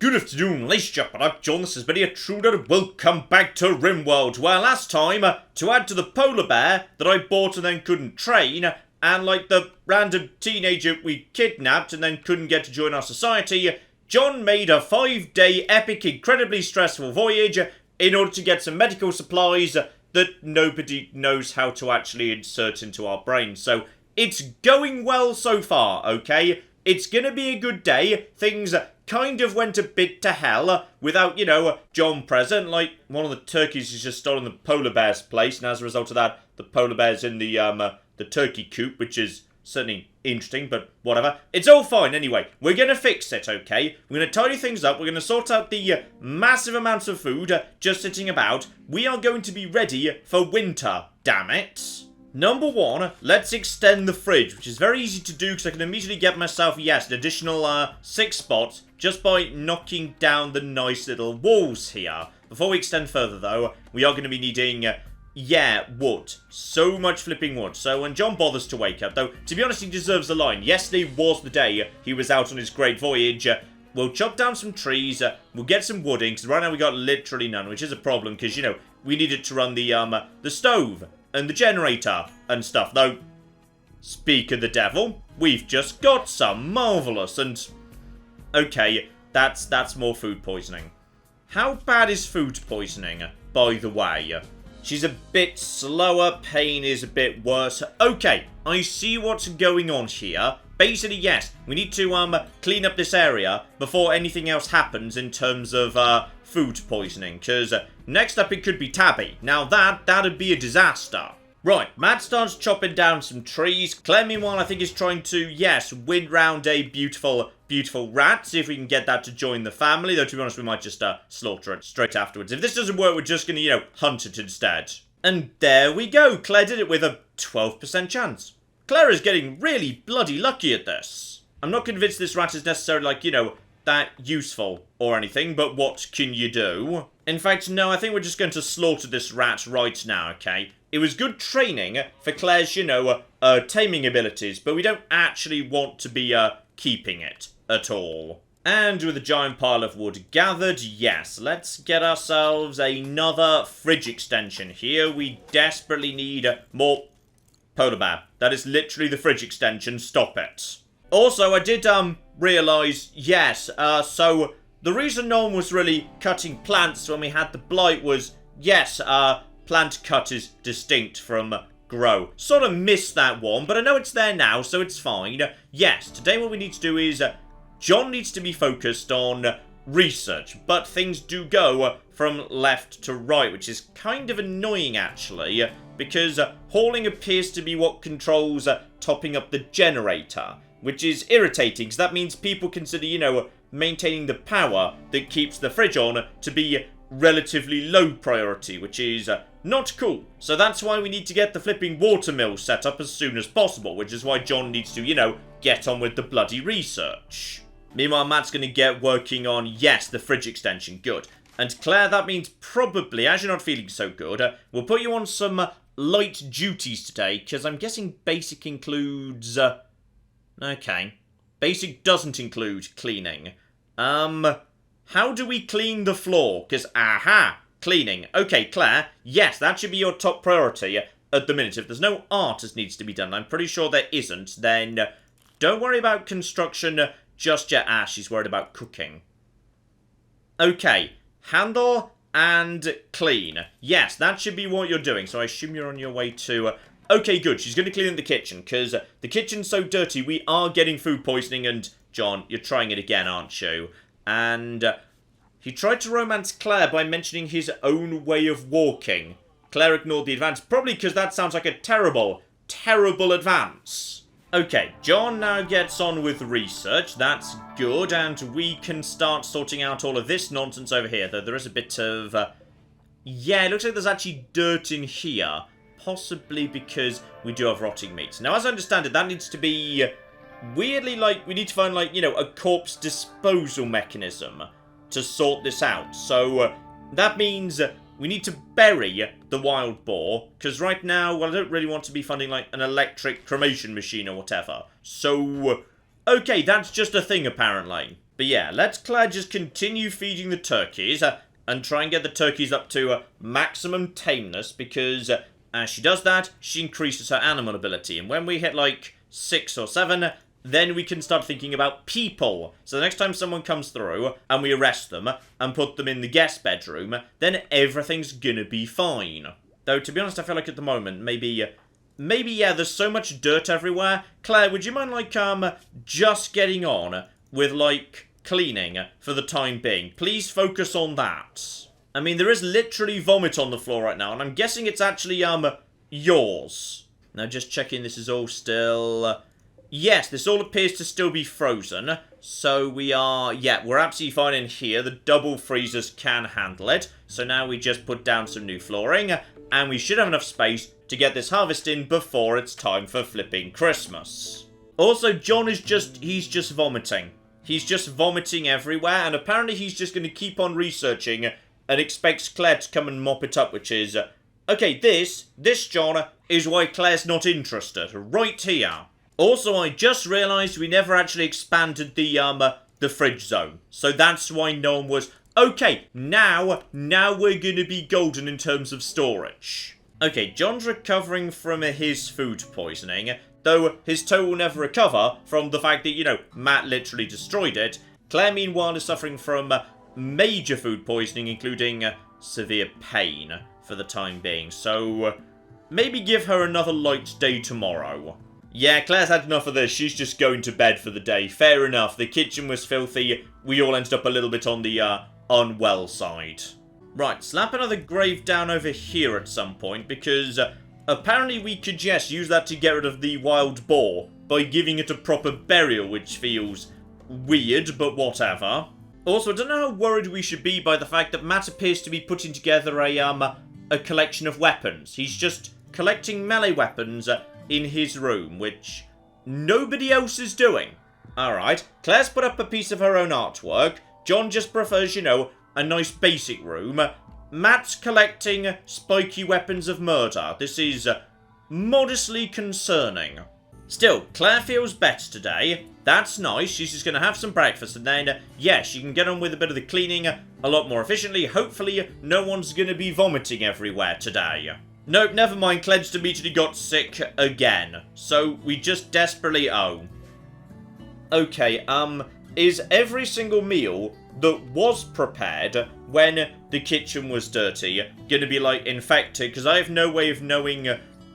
Good afternoon, livestock product. John, this is Billy Intruder. Welcome back to RimWorld, where last time, to add to the polar bear that I bought and then couldn't train, and like the random teenager we kidnapped and then couldn't get to join our society, John made a 5-day epic, incredibly stressful voyage in order to get some medical supplies that nobody knows how to actually insert into our brains. So, it's going well so far, okay? It's gonna be a good day. Things kind of went a bit to hell without, John present. Like, one of the turkeys has just stolen the polar bear's place, and as a result of that, the polar bear's in the turkey coop, which is certainly interesting, but whatever. It's all fine anyway. We're gonna fix it, okay? We're gonna tidy things up. We're gonna sort out the massive amounts of food just sitting about. We are going to be ready for winter, damn it. Number one, let's extend the fridge, which is very easy to do because I can immediately get myself, yes, an additional 6 spots just by knocking down the nice little walls here. Before we extend further, though, we are going to be needing, wood. So much flipping wood. So when John bothers to wake up, though, to be honest, he deserves a line. Yesterday was the day he was out on his great voyage. We'll chop down some trees, we'll get some wood in, because right now we got literally none, which is a problem, because, we need it to run the stove and the generator and stuff. Though, speak of the devil, we've just got some. Marvellous. And, okay, that's more food poisoning. How bad is food poisoning, by the way? She's a bit slower, pain is a bit worse. Okay, I see what's going on here. Basically, yes, we need to clean up this area before anything else happens in terms of food poisoning, because next up it could be Tabby. Now that'd be a disaster. Right, Matt starts chopping down some trees. Claire, meanwhile, I think is trying to, yes, win round a beautiful, beautiful rat. See if we can get that to join the family. Though, to be honest, we might just slaughter it straight afterwards. If this doesn't work, we're just going to, hunt it instead. And there we go. Claire did it with a 12% chance. Claire is getting really bloody lucky at this. I'm not convinced this rat is necessarily, like, that useful or anything, but what can you do? In fact, no, I think we're just going to slaughter this rat right now, okay? It was good training for Claire's, taming abilities, but we don't actually want to be, keeping it at all. And with a giant pile of wood gathered, yes, let's get ourselves another fridge extension here. We desperately need more polar bear. That is literally the fridge extension. Stop it. Also, I did, realise, yes, so the reason no one was really cutting plants when we had the blight was, yes, plant cut is distinct from grow. Sort of missed that one, but I know it's there now, so it's fine. Yes, today what we need to do is, John needs to be focused on research, but things do go from left to right, which is kind of annoying, actually, because hauling appears to be what controls topping up the generator, which is irritating, because that means people consider, maintaining the power that keeps the fridge on to be relatively low priority, which is not cool. So that's why we need to get the flipping water mill set up as soon as possible, which is why John needs to, get on with the bloody research. Meanwhile, Matt's going to get working on, yes, the fridge extension. Good. And Claire, that means probably, as you're not feeling so good, we'll put you on some light duties today, because I'm guessing basic includes... Okay. Basic doesn't include cleaning. How do we clean the floor? Because, cleaning. Okay, Claire, yes, that should be your top priority at the minute. If there's no art that needs to be done, I'm pretty sure there isn't, then don't worry about construction just yet. She's worried about cooking. Okay, handle and clean. Yes, that should be what you're doing, so I assume you're on your way to... Okay, good. She's going to clean the kitchen, because the kitchen's so dirty, we are getting food poisoning, and, John, you're trying it again, aren't you? And he tried to romance Claire by mentioning his own way of walking. Claire ignored the advance, probably because that sounds like a terrible, terrible advance. Okay, John now gets on with research. That's good, and we can start sorting out all of this nonsense over here, though there is a bit of... yeah, it looks like there's actually dirt in here. Possibly because we do have rotting meat. Now, as I understand it, that needs to be weirdly, like, we need to find, like, a corpse disposal mechanism to sort this out. So, that means we need to bury the wild boar, because right now, well, I don't really want to be funding, like, an electric cremation machine or whatever. So, okay, that's just a thing, apparently. But yeah, let Claire just continue feeding the turkeys and try and get the turkeys up to maximum tameness, because as she does that, she increases her animal ability. And when we hit like 6 or 7, then we can start thinking about people. So the next time someone comes through and we arrest them and put them in the guest bedroom, then everything's gonna be fine. Though, to be honest, I feel like at the moment, maybe, yeah, there's so much dirt everywhere. Claire, would you mind, like, just getting on with, like, cleaning for the time being? Please focus on that. I mean, there is literally vomit on the floor right now, and I'm guessing it's actually, yours. Now, just checking this is all still... Yes, this all appears to still be frozen. So we are... Yeah, we're absolutely fine in here. The double freezers can handle it. So now we just put down some new flooring, and we should have enough space to get this harvest in before it's time for flipping Christmas. Also, John is he's just vomiting. He's just vomiting everywhere, and apparently he's just going to keep on researching and expects Claire to come and mop it up, which is... Okay, this, John, is why Claire's not interested. Right here. Also, I just realised we never actually expanded the fridge zone. So that's why no one was... Okay, now we're going to be golden in terms of storage. Okay, John's recovering from his food poisoning, though his toe will never recover from the fact that, you know, Matt literally destroyed it. Claire, meanwhile, is suffering from major food poisoning, including severe pain for the time being. So, maybe give her another light day tomorrow. Yeah, Claire's had enough of this. She's just going to bed for the day. Fair enough. The kitchen was filthy. We all ended up a little bit on the unwell side. Right, slap another grave down over here at some point, because apparently we could, yes, use that to get rid of the wild boar by giving it a proper burial, which feels weird, but whatever. Also, I don't know how worried we should be by the fact that Matt appears to be putting together a collection of weapons. He's just collecting melee weapons in his room, which nobody else is doing. Alright, Claire's put up a piece of her own artwork. John just prefers, you know, a nice basic room. Matt's collecting spiky weapons of murder. This is modestly concerning. Still, Claire feels better today. That's nice. She's just going to have some breakfast, and then, yeah, she can get on with a bit of the cleaning a lot more efficiently. Hopefully, no one's going to be vomiting everywhere today. Nope, never mind. Claire just immediately got sick again. So, we just desperately... Oh. Okay, is every single meal that was prepared when the kitchen was dirty gonna be, like, infected? Because I have no way of knowing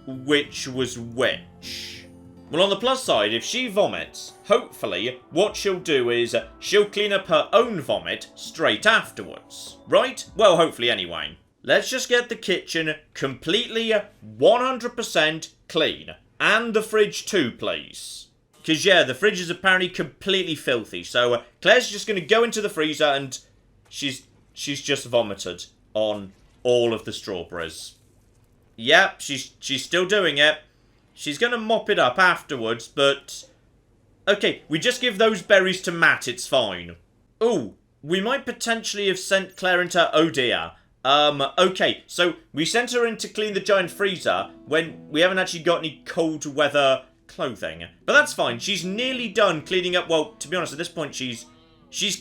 which was which. Well, on the plus side, if she vomits, hopefully what she'll do is she'll clean up her own vomit straight afterwards. Right? Well, hopefully anyway. Let's just get the kitchen completely 100% clean. And the fridge too, please. Because, yeah, the fridge is apparently completely filthy. So, Claire's just going to go into the freezer and she's just vomited on all of the strawberries. Yep, she's still doing it. She's going to mop it up afterwards, but... Okay, we just give those berries to Matt, it's fine. Ooh, we might potentially have sent Claire into... Oh, dear. Okay, so we sent her in to clean the giant freezer when we haven't actually got any cold weather clothing. But that's fine. She's nearly done cleaning up... Well, to be honest, at this point, she's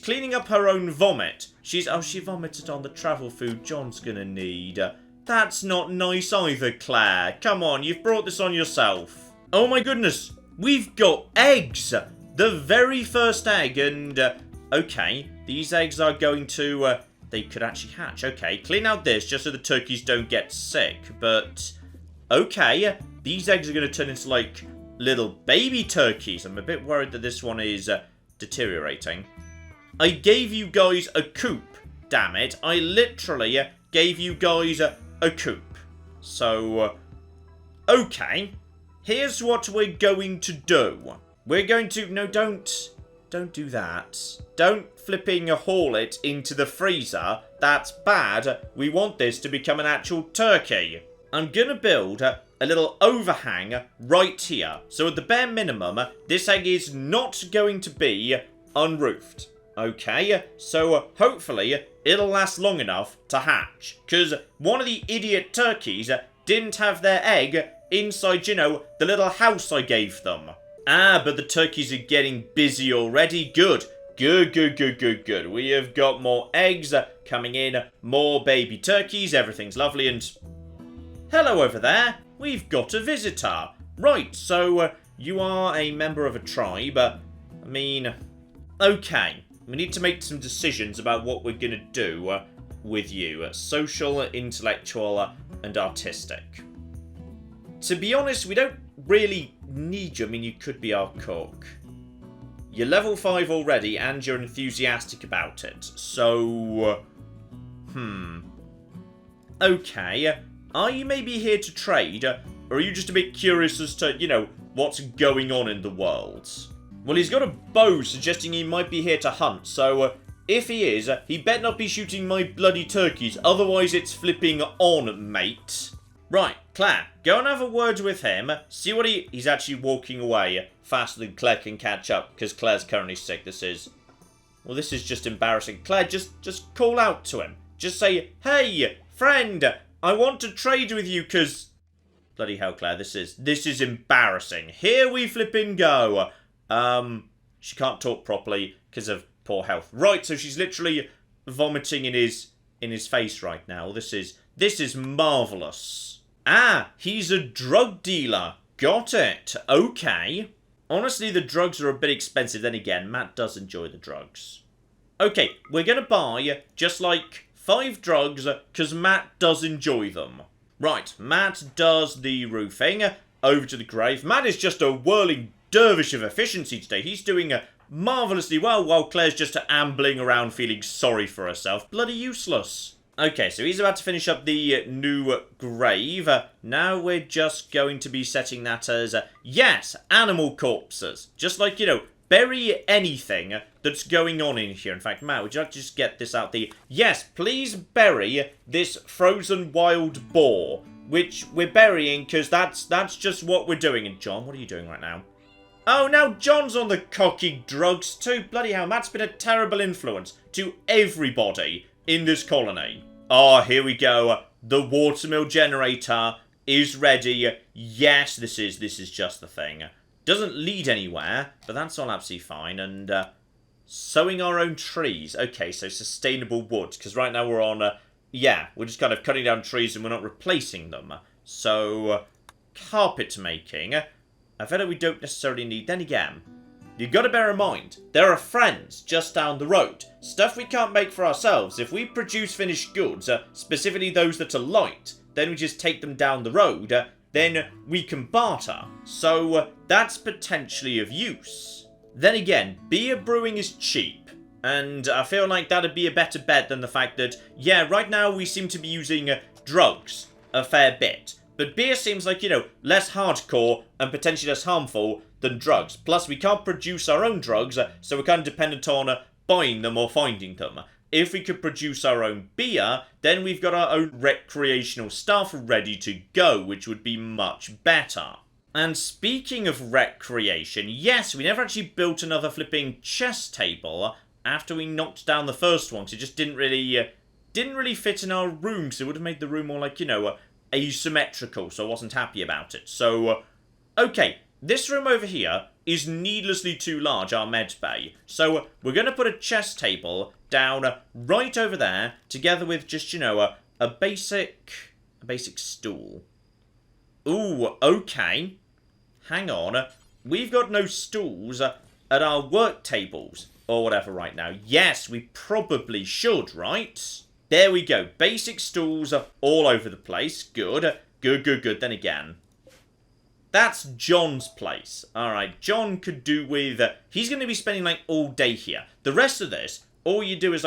cleaning up her own vomit. Oh, she vomited on the travel food John's gonna need. That's not nice either, Claire. Come on, you've brought this on yourself. Oh my goodness, we've got eggs. The very first egg, and... okay, these eggs are going to... they could actually hatch. Okay, clean out this just so the turkeys don't get sick. But, okay, these eggs are going to turn into, like, little baby turkeys. I'm a bit worried that this one is deteriorating. I gave you guys a coop, damn it. I literally gave you guys a coop. So, okay. Here's what we're going to do. We're going to... No, don't do that. Don't flipping haul it into the freezer. That's bad. We want this to become an actual turkey. I'm going to build a little overhang right here. So at the bare minimum, this egg is not going to be unroofed. Okay, so hopefully it'll last long enough to hatch. Because one of the idiot turkeys didn't have their egg inside, you know, the little house I gave them. Ah, but the turkeys are getting busy already. Good. Good, good, good, good, good. We have got more eggs coming in, more baby turkeys, everything's lovely, and... Hello over there, we've got a visitor. Right, so you are a member of a tribe. Okay, we need to make some decisions about what we're going to do with you. Social, intellectual, and artistic. To be honest, we don't really need you. You could be our cook. You're level 5 already, and you're enthusiastic about it. So... Okay. Are you maybe here to trade, or are you just a bit curious as to, what's going on in the world? Well, he's got a bow suggesting he might be here to hunt, so if he is, he better not be shooting my bloody turkeys, otherwise it's flipping on, mate. Right, Claire, go and have a word with him, see what he's actually walking away faster than Claire can catch up, because Claire's currently sick. This is just embarrassing. Claire, just call out to him. Just say, hey, friend, I want to trade with you, because... Bloody hell, Claire, this is embarrassing. Here we flipping go. She can't talk properly because of poor health. Right, so she's literally vomiting in his face right now. This is marvellous. Ah, he's a drug dealer. Got it. Okay. Honestly, the drugs are a bit expensive. Then again, Matt does enjoy the drugs. Okay, we're going to buy just like 5 drugs because Matt does enjoy them. Right, Matt does the roofing. Over to the grave. Matt is just a whirling dervish of efficiency today. He's doing marvellously well while Claire's just ambling around feeling sorry for herself. Bloody useless. Okay, so he's about to finish up the new grave. Now we're just going to be setting that as, yes, animal corpses. Just like, bury anything that's going on in here. In fact, Matt, would you like to just get this out the... Yes, please bury this frozen wild boar, which we're burying because that's just what we're doing. And John, what are you doing right now? Oh, now John's on the cocky drugs too. Bloody hell, Matt's been a terrible influence to everybody in this colony. Oh, here we go. The watermill generator is ready. Yes, this is just the thing. Doesn't lead anywhere, but that's all absolutely fine. And sowing our own trees. Okay, so sustainable wood. Because right now we're on, we're just kind of cutting down trees and we're not replacing them. So, carpet making. I feel like we don't necessarily need. Then again, you've got to bear in mind, there are friends just down the road. Stuff we can't make for ourselves. If we produce finished goods, specifically those that are light, then we just take them down the road, then we can barter. So that's potentially of use. Then again, beer brewing is cheap. And I feel like that'd be a better bet than the fact that, yeah, right now we seem to be using drugs a fair bit. But beer seems like, less hardcore and potentially less harmful than drugs. Plus, we can't produce our own drugs, so we're kind of dependent on buying them or finding them. If we could produce our own beer, then we've got our own recreational stuff ready to go, which would be much better. And speaking of recreation, yes, we never actually built another flipping chess table after we knocked down the first one, because it just didn't really fit in our room, so it would have made the room more like, asymmetrical, so I wasn't happy about it. So, okay, this room over here is needlessly too large, our med bay. So, we're going to put a chess table down right over there, together with just, a basic stool. Ooh, okay. Hang on. We've got no stools at our work tables, or whatever right now. Yes, we probably should, right? There we go. Basic stools are all over the place. Good. Good. Then again, that's John's place. Alright, John could do with... he's going to be spending, all day here. The rest of this, all you do is,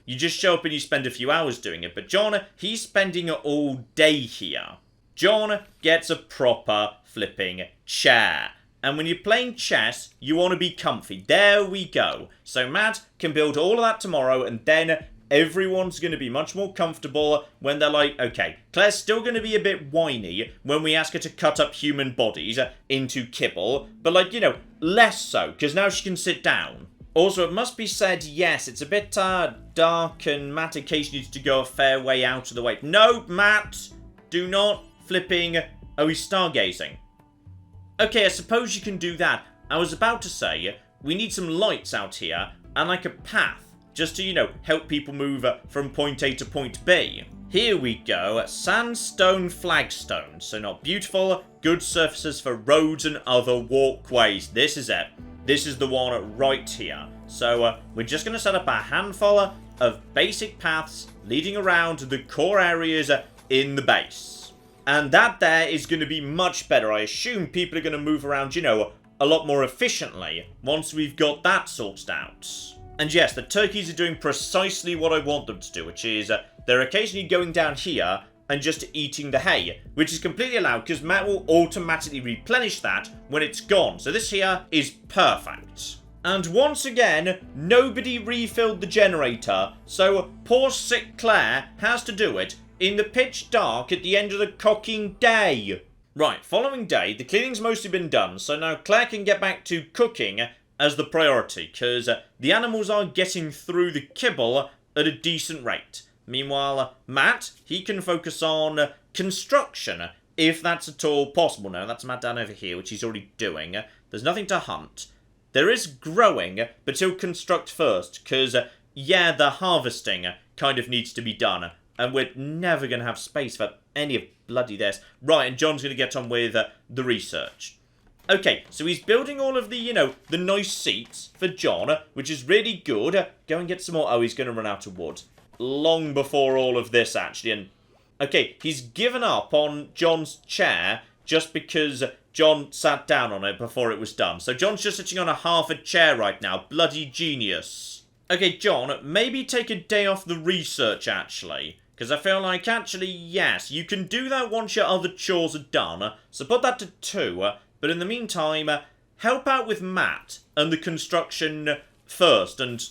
you just show up and you spend a few hours doing it. But John, he's spending all day here. John gets a proper flipping chair. And when you're playing chess, you want to be comfy. There we go. So Matt can build all of that tomorrow, and then... everyone's going to be much more comfortable when they're like, okay, Claire's still going to be a bit whiny when we ask her to cut up human bodies into kibble, but less so, because now she can sit down. Also, it must be said, yes, it's a bit dark and Matt occasionally needs to go a fair way out of the way. No, Matt, do not flipping... oh, he's stargazing. Okay, I suppose you can do that. I was about to say, we need some lights out here. and like a path, just to, you know, help people move from point A to point B. Here we go, sandstone flagstones. So not beautiful, good surfaces for roads and other walkways. This is it. This is the one right here. So we're just going to set up a handful of basic paths leading around the core areas in the base. And that there is going to be much better. I assume people are going to move around, you know, a lot more efficiently once we've got that sorted out. And yes, the turkeys are doing precisely what I want them to do, which is they're occasionally going down here and just eating the hay, which is completely allowed because Matt will automatically replenish that when it's gone. So this here is perfect. And once again, nobody refilled the generator, so poor sick Claire has to do it in the pitch dark at the end of the cocking day. Right, following day, the cleaning's mostly been done, so now Claire can get back to cooking as the priority, because the animals are getting through the kibble at a decent rate. Meanwhile, Matt, he can focus on construction, if that's at all possible. No, that's Matt down over here, which he's already doing. There's nothing to hunt. There is growing, but he'll construct first, because, yeah, the harvesting kind of needs to be done, and we're never going to have space for any of bloody this. Right, and John's going to get on with the research. Okay, so he's building all of the, you know, the nice seats for John, which is really good. Go and get some more. Oh, he's going to run out of wood. Long before all of this, actually. And okay, he's given up on John's chair just because John sat down on it before it was done. So John's just sitting on a half a chair right now. Bloody genius. Okay, John, maybe take a day off the research, actually. Because I feel like, actually, yes, you can do that once your other chores are done. So put that to 2. But in the meantime, help out with Matt and the construction first. And,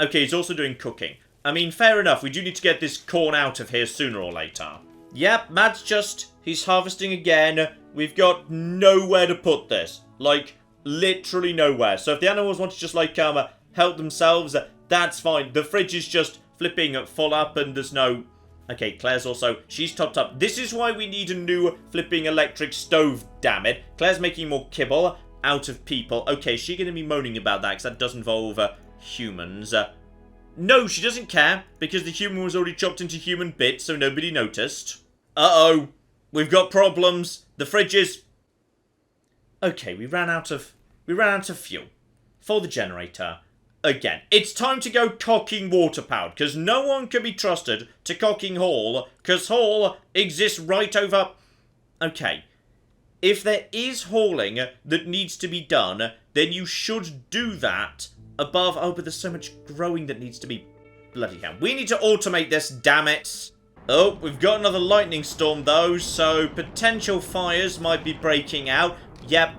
okay, he's also doing cooking. I mean, fair enough, we do need to get this corn out of here sooner or later. Yep, Matt's he's harvesting again. We've got nowhere to put this. Like, literally nowhere. So if the animals want to just, like, help themselves, that's fine. The fridge is just flipping full up and there's no... Okay, Claire's also... She's topped up. This is why we need a new flipping electric stove, damn it. Claire's making more kibble out of people. Okay, is she going to be moaning about that? Because that does involve humans. No, she doesn't care, because the human was already chopped into human bits, so nobody noticed. Uh-oh. We've got problems. The fridge is... Okay, we ran out of fuel for the generator. Again, it's time to go cocking water powered, because no one can be trusted to cocking Hall, because Hall exists right over... Okay, if there is hauling that needs to be done, then you should do that above... Oh, but there's so much growing that needs to be... Bloody hell. We need to automate this, damn it. Oh, we've got another lightning storm, though, so potential fires might be breaking out. Yep,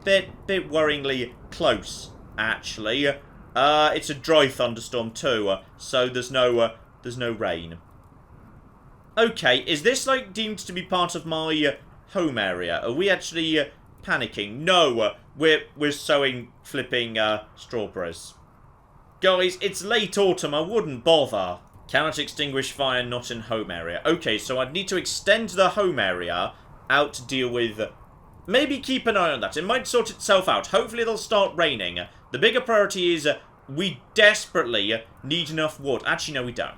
bit worryingly close, actually. It's a dry thunderstorm too, so there's no rain. Okay, is this, like, deemed to be part of my home area? Are we actually panicking? No, we're sowing flipping strawberries. Guys, it's late autumn, I wouldn't bother. Cannot extinguish fire, not in home area. Okay, so I'd need to extend the home area out to deal with... Maybe keep an eye on that. It might sort itself out. Hopefully it'll start raining. The bigger priority is we desperately need enough wood. Actually, no, we don't.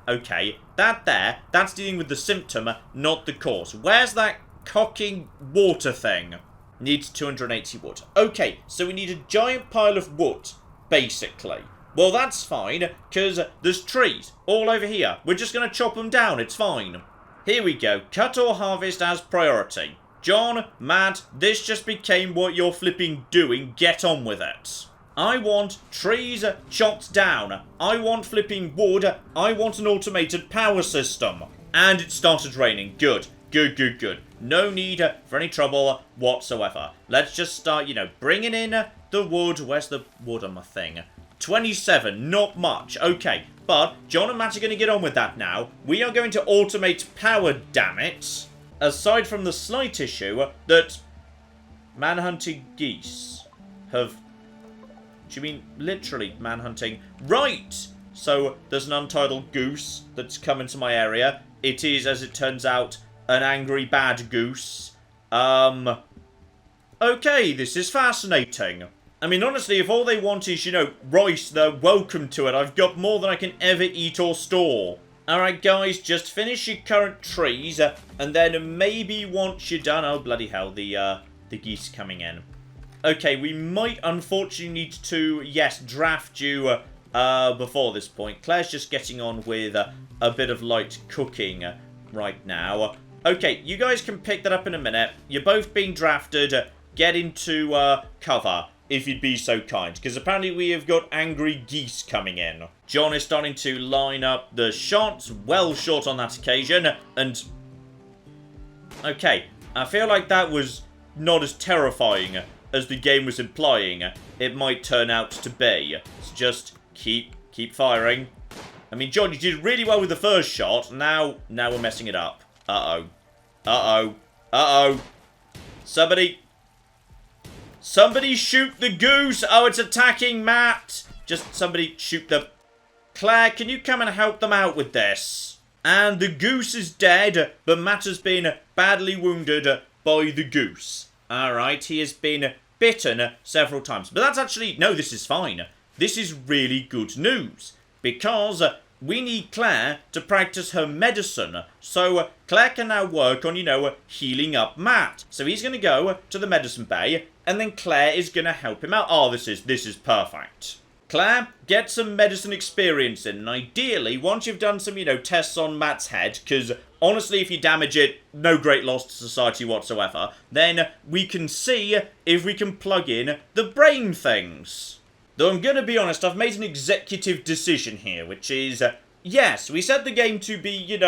Okay, that's dealing with the symptom, not the cause. Where's that cocking water thing? Needs 280 wood. Okay, so we need a giant pile of wood, basically. Well, that's fine, because there's trees all over here. We're just going to chop them down, it's fine. Here we go, cut or harvest as priority. John, Matt, this just became what you're flipping doing. Get on with it. I want trees chopped down. I want flipping wood. I want an automated power system. And it started raining. Good. Good. No need for any trouble whatsoever. Let's just start, you know, bringing in the wood. Where's the wood on my thing? 27. Not much. Okay. But John and Matt are going to get on with that now. We are going to automate power, damn it. Aside from the slight issue that manhunting geese have... Do you mean literally manhunting? Right! So there's an untitled goose that's come into my area. It is, as it turns out, an angry bad goose. Okay, this is fascinating. I mean, honestly, if all they want is, rice, they're welcome to it. I've got more than I can ever eat or store. Alright, guys, just finish your current trees, and then maybe once you're done... Oh, bloody hell, the geese coming in. Okay, we might unfortunately need to, yes, draft you before this point. Claire's just getting on with a bit of light cooking right now. Okay, you guys can pick that up in a minute. You're both being drafted. Get into cover, if you'd be so kind, because apparently we have got angry geese coming in. John is starting to line up the shots, well short on that occasion, and... Okay, I feel like that was not as terrifying as the game was implying it might turn out to be. So just keep firing. I mean, John, you did really well with the first shot, now we're messing it up. Uh-oh. Uh-oh. Uh-oh. Somebody shoot the goose! Oh, it's attacking Matt! Just somebody shoot the... Claire, can you come and help them out with this? And the goose is dead, but Matt has been badly wounded by the goose. Alright, he has been bitten several times. But that's actually... No, this is fine. This is really good news. Because we need Claire to practice her medicine. So Claire can now work on, healing up Matt. So he's going to go to the medicine bay, and then Claire is going to help him out. Oh, this is perfect. Claire, get some medicine experience in, and ideally, once you've done some, tests on Matt's head, because honestly, if you damage it, no great loss to society whatsoever, then we can see if we can plug in the brain things. Though I'm going to be honest, I've made an executive decision here, which is, yes, we set the game to be,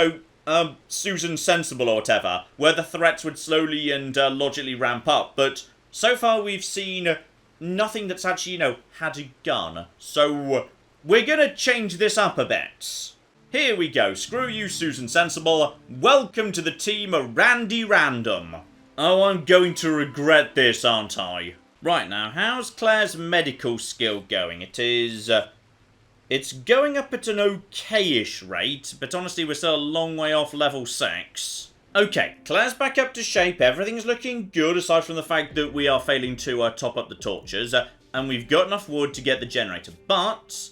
Susan Sensible or whatever, where the threats would slowly and logically ramp up, but so far we've seen nothing that's actually, had a gun. So we're going to change this up a bit. Here we go. Screw you, Susan Sensible. Welcome to the team Randy Random. Oh, I'm going to regret this, aren't I? Right now, how's Claire's medical skill going? It's going up at an okay-ish rate, but honestly, we're still a long way off level 6. Okay, Claire's back up to shape. Everything's looking good, aside from the fact that we are failing to top up the torches, and we've got enough wood to get the generator. But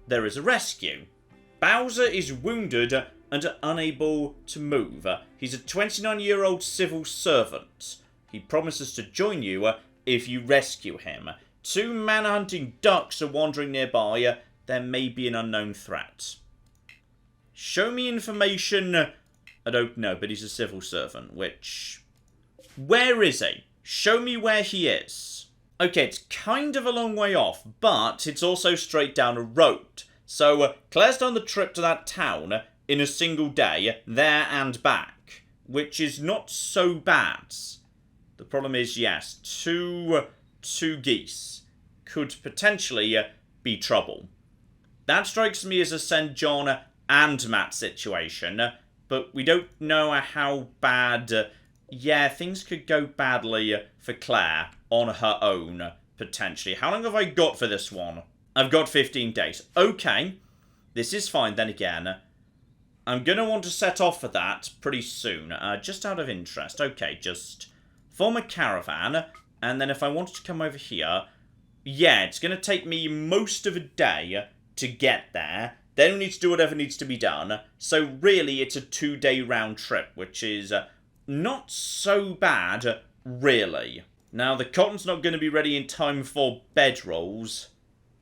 there is a rescue. Bowser is wounded and unable to move. He's a 29-year-old civil servant. He promises to join you if you rescue him. 2 manhunting ducks are wandering nearby. There may be an unknown threat. Show me information... I don't know, but he's a civil servant, which... Where is he? Show me where he is. Okay, it's kind of a long way off, but it's also straight down a road. So, Claire's done the trip to that town in a single day, there and back, which is not so bad. The problem is, yes, two geese could potentially be trouble. That strikes me as a send John and Matt situation, but we don't know how bad... yeah, things could go badly for Claire on her own, potentially. How long have I got for this one? I've got 15 days. Okay, this is fine then again. I'm going to want to set off for that pretty soon, just out of interest. Okay, just form a caravan, and then if I wanted to come over here... Yeah, it's going to take me most of a day to get there. Then we need to do whatever needs to be done. So really, it's a 2-day round trip, which is not so bad, really. Now, the cotton's not going to be ready in time for bedrolls.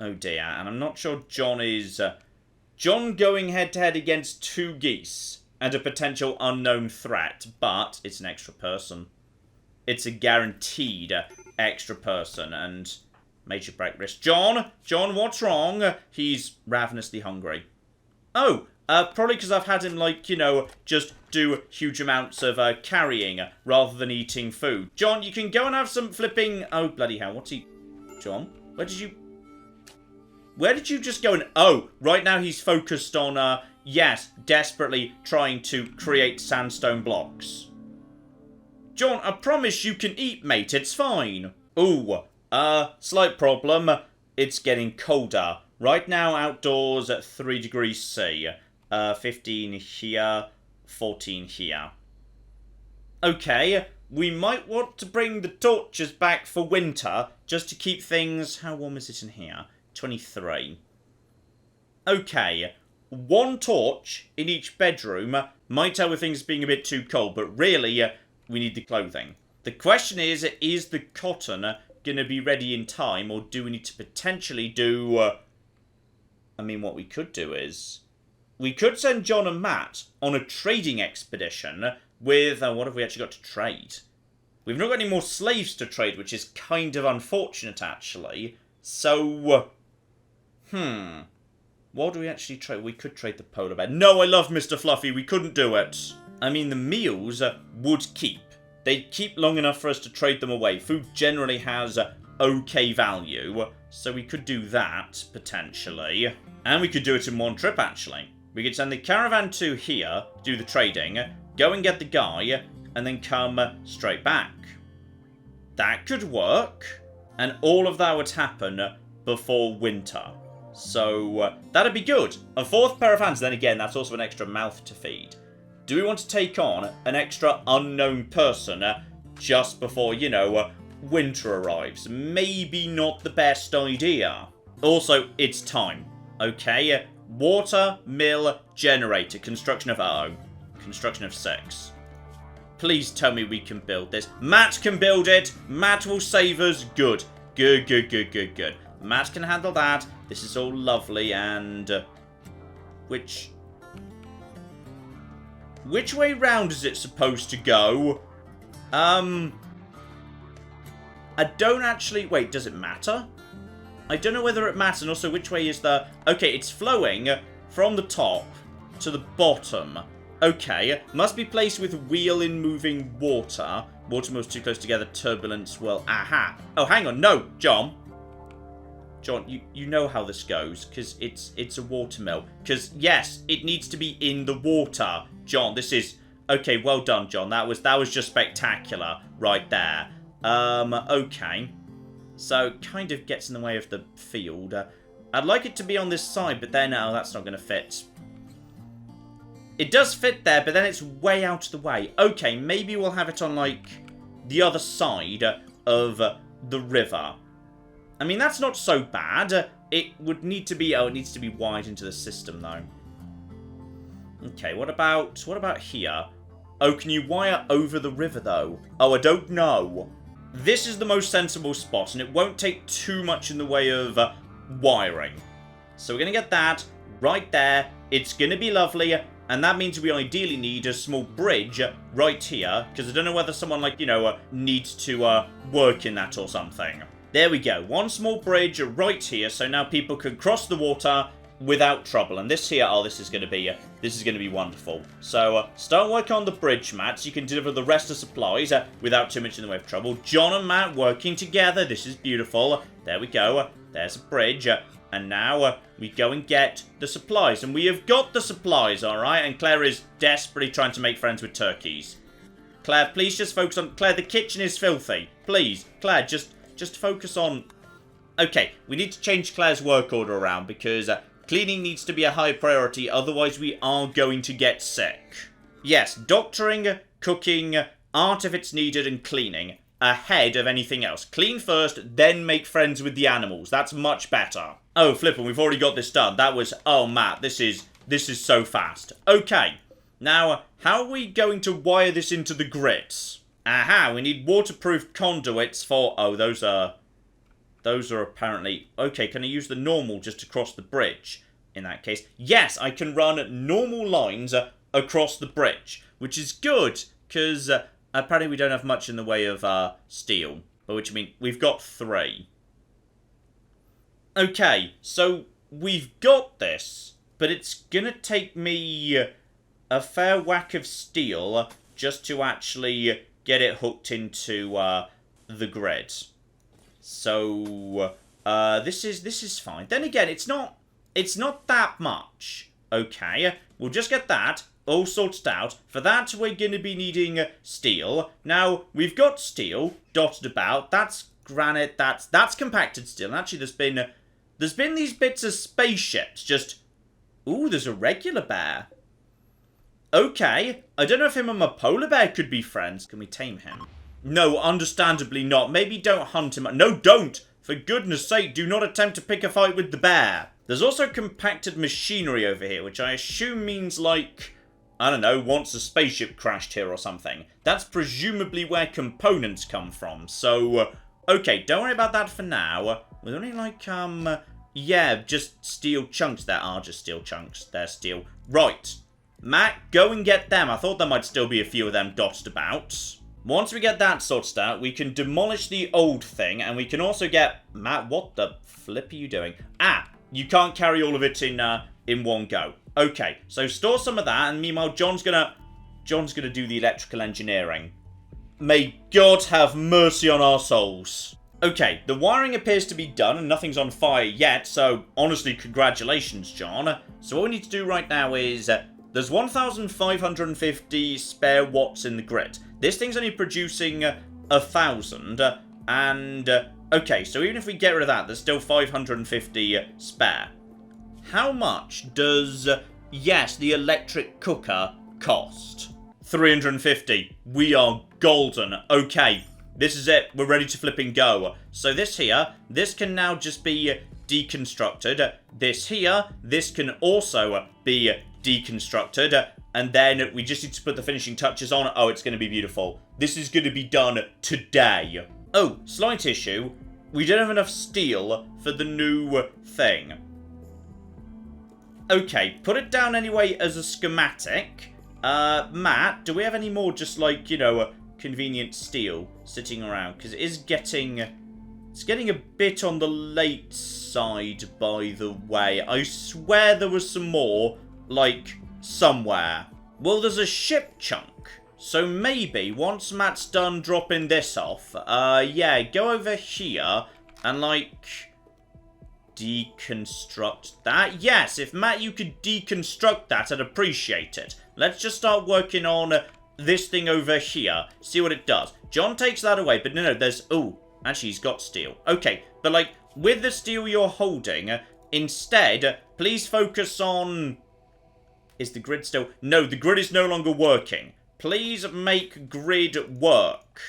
Oh dear, and I'm not sure John is... John going head-to-head against 2 geese and a potential unknown threat, but it's an extra person. It's a guaranteed extra person, and... Major break wrist. John, what's wrong? He's ravenously hungry. Oh, probably because I've had him, just do huge amounts of carrying rather than eating food. John, you can go and have some flipping... Oh, bloody hell, what's he... John, where did you just go and... Oh, right now he's focused on, yes, desperately trying to create sandstone blocks. John, I promise you can eat, mate, it's fine. Ooh. Slight problem. It's getting colder. Right now, outdoors at 3 degrees C. 15 here, 14 here. Okay, we might want to bring the torches back for winter, just to keep things... How warm is it in here? 23. Okay, 1 torch in each bedroom might tell with things being a bit too cold, but really, we need the clothing. The question is the cotton going to be ready in time, or do we need to potentially do... I mean, what we could do is... We could send John and Matt on a trading expedition with... what have we actually got to trade? We've not got any more slaves to trade, which is kind of unfortunate, actually. So... What do we actually trade? We could trade the polar bear. No, I love Mr. Fluffy. We couldn't do it. I mean, the meals would keep. They'd keep long enough for us to trade them away. Food generally has okay value, so we could do that, potentially. And we could do it in one trip, actually. We could send the caravan to here, do the trading, go and get the guy, and then come straight back. That could work. And all of that would happen before winter. So, that'd be good. A 4th pair of hands, then again, that's also an extra mouth to feed. Do we want to take on an extra unknown person just before, you know, winter arrives? Maybe not the best idea. Also, it's time. Okay, water, mill, generator, construction of... construction of 6. Please tell me we can build this. Matt can build it. Matt will save us. Good. Good, good, good, good, good. Matt can handle that. This is all lovely and... Which way round is it supposed to go? I don't actually... Wait, does it matter? I don't know whether it matters, and also which way is the... Okay, it's flowing from the top to the bottom. Okay, must be placed with wheel in moving water. Water moves too close together, turbulence will... Aha! Oh, hang on, no, John. John, you know how this goes, because it's a water mill. Because, yes, it needs to be in the water. John, this is... Okay, well done, John. That was just spectacular right there. Okay. So, kind of gets in the way of the field. I'd like it to be on this side, but then, no, that's not going to fit. It does fit there, but then it's way out of the way. Okay, maybe we'll have it on, like, the other side of the river. I mean, that's not so bad. It would need to be... Oh, it needs to be wide into the system, though. Okay, what about here? Oh, can you wire over the river, though? Oh, I don't know. This is the most sensible spot, and it won't take too much in the way of wiring. So we're going to get that right there. It's going to be lovely, and that means we ideally need a small bridge right here, because I don't know whether someone, like, you know, needs to work in that or something. There we go. One small bridge right here, so now people can cross the water without trouble. And this here, oh, this is going to be wonderful. So start working on the bridge, Matt, so you can deliver the rest of supplies without too much in the way of trouble. John and Matt working together. This is beautiful. There we go. There's a bridge. And now we go and get the supplies. And we have got the supplies, all right? And Claire is desperately trying to make friends with turkeys. Claire, please just focus on... Claire, the kitchen is filthy. Please, Claire, just focus on... Okay, we need to change Claire's work order around because cleaning needs to be a high priority, otherwise we are going to get sick. Yes, doctoring, cooking, art if it's needed, and cleaning ahead of anything else. Clean first, then make friends with the animals. That's much better. Oh, flippin', we've already got this done. That was... Oh, Matt, this is so fast. Okay, now, how are we going to wire this into the grids? Aha, we need waterproof conduits for... Oh, those are apparently... Okay, can I use the normal just to cross the bridge? In that case, yes, I can run normal lines across the bridge, which is good, because apparently we don't have much in the way of steel. By which I mean, we've got 3. Okay, so we've got this, but it's gonna take me a fair whack of steel just to actually... get it hooked into the grid. So this is fine. Then again, it's not that much. Okay, we'll just get that all sorted out. For that, we're going to be needing steel. Now we've got steel dotted about. That's granite. That's compacted steel. And actually, there's been these bits of spaceships. Just ooh, there's a regular bear. Okay, I don't know if him and my polar bear could be friends. Can we tame him? No, understandably not. Maybe don't hunt him. No, don't! For goodness sake, do not attempt to pick a fight with the bear. There's also compacted machinery over here, which I assume means, like, I don't know, once a spaceship crashed here or something. That's presumably where components come from. So, okay, don't worry about that for now. We're only like, yeah, just steel chunks. There are just steel chunks. They're steel. Right. Matt, go and get them. I thought there might still be a few of them dotted about. Once we get that sorted out, we can demolish the old thing, and we can also get... Matt, what the flip are you doing? Ah, you can't carry all of it in one go. Okay, so store some of that, and meanwhile, John's gonna do the electrical engineering. May God have mercy on our souls. Okay, the wiring appears to be done, and nothing's on fire yet, so honestly, congratulations, John. So what we need to do right now is... there's 1,550 spare watts in the grid. This thing's only producing 1,000, and... okay, so even if we get rid of that, there's still 550 spare. How much does, yes, the electric cooker cost? 350. We are golden. Okay, this is it. We're ready to flipping go. So this here, this can now just be deconstructed. This here, this can also be deconstructed, and then we just need to put the finishing touches on. Oh, it's going to be beautiful. This is going to be done today. Oh, slight issue. We don't have enough steel for the new thing. Okay, put it down anyway as a schematic. Matt, do we have any more just like, you know, convenient steel sitting around? Because it is getting... it's getting a bit on the late side, by the way. I swear there was some more, like, somewhere. Well, there's a ship chunk. So maybe, once Matt's done dropping this off, yeah, go over here and, like, deconstruct that. Yes, if, Matt, you could deconstruct that, I'd appreciate it. Let's just start working on this thing over here. See what it does. John takes that away, but no, there's... oh, actually, he's got steel. Okay, but, like, with the steel you're holding, instead, please focus on... is the grid still... no, the grid is no longer working. Please make grid work.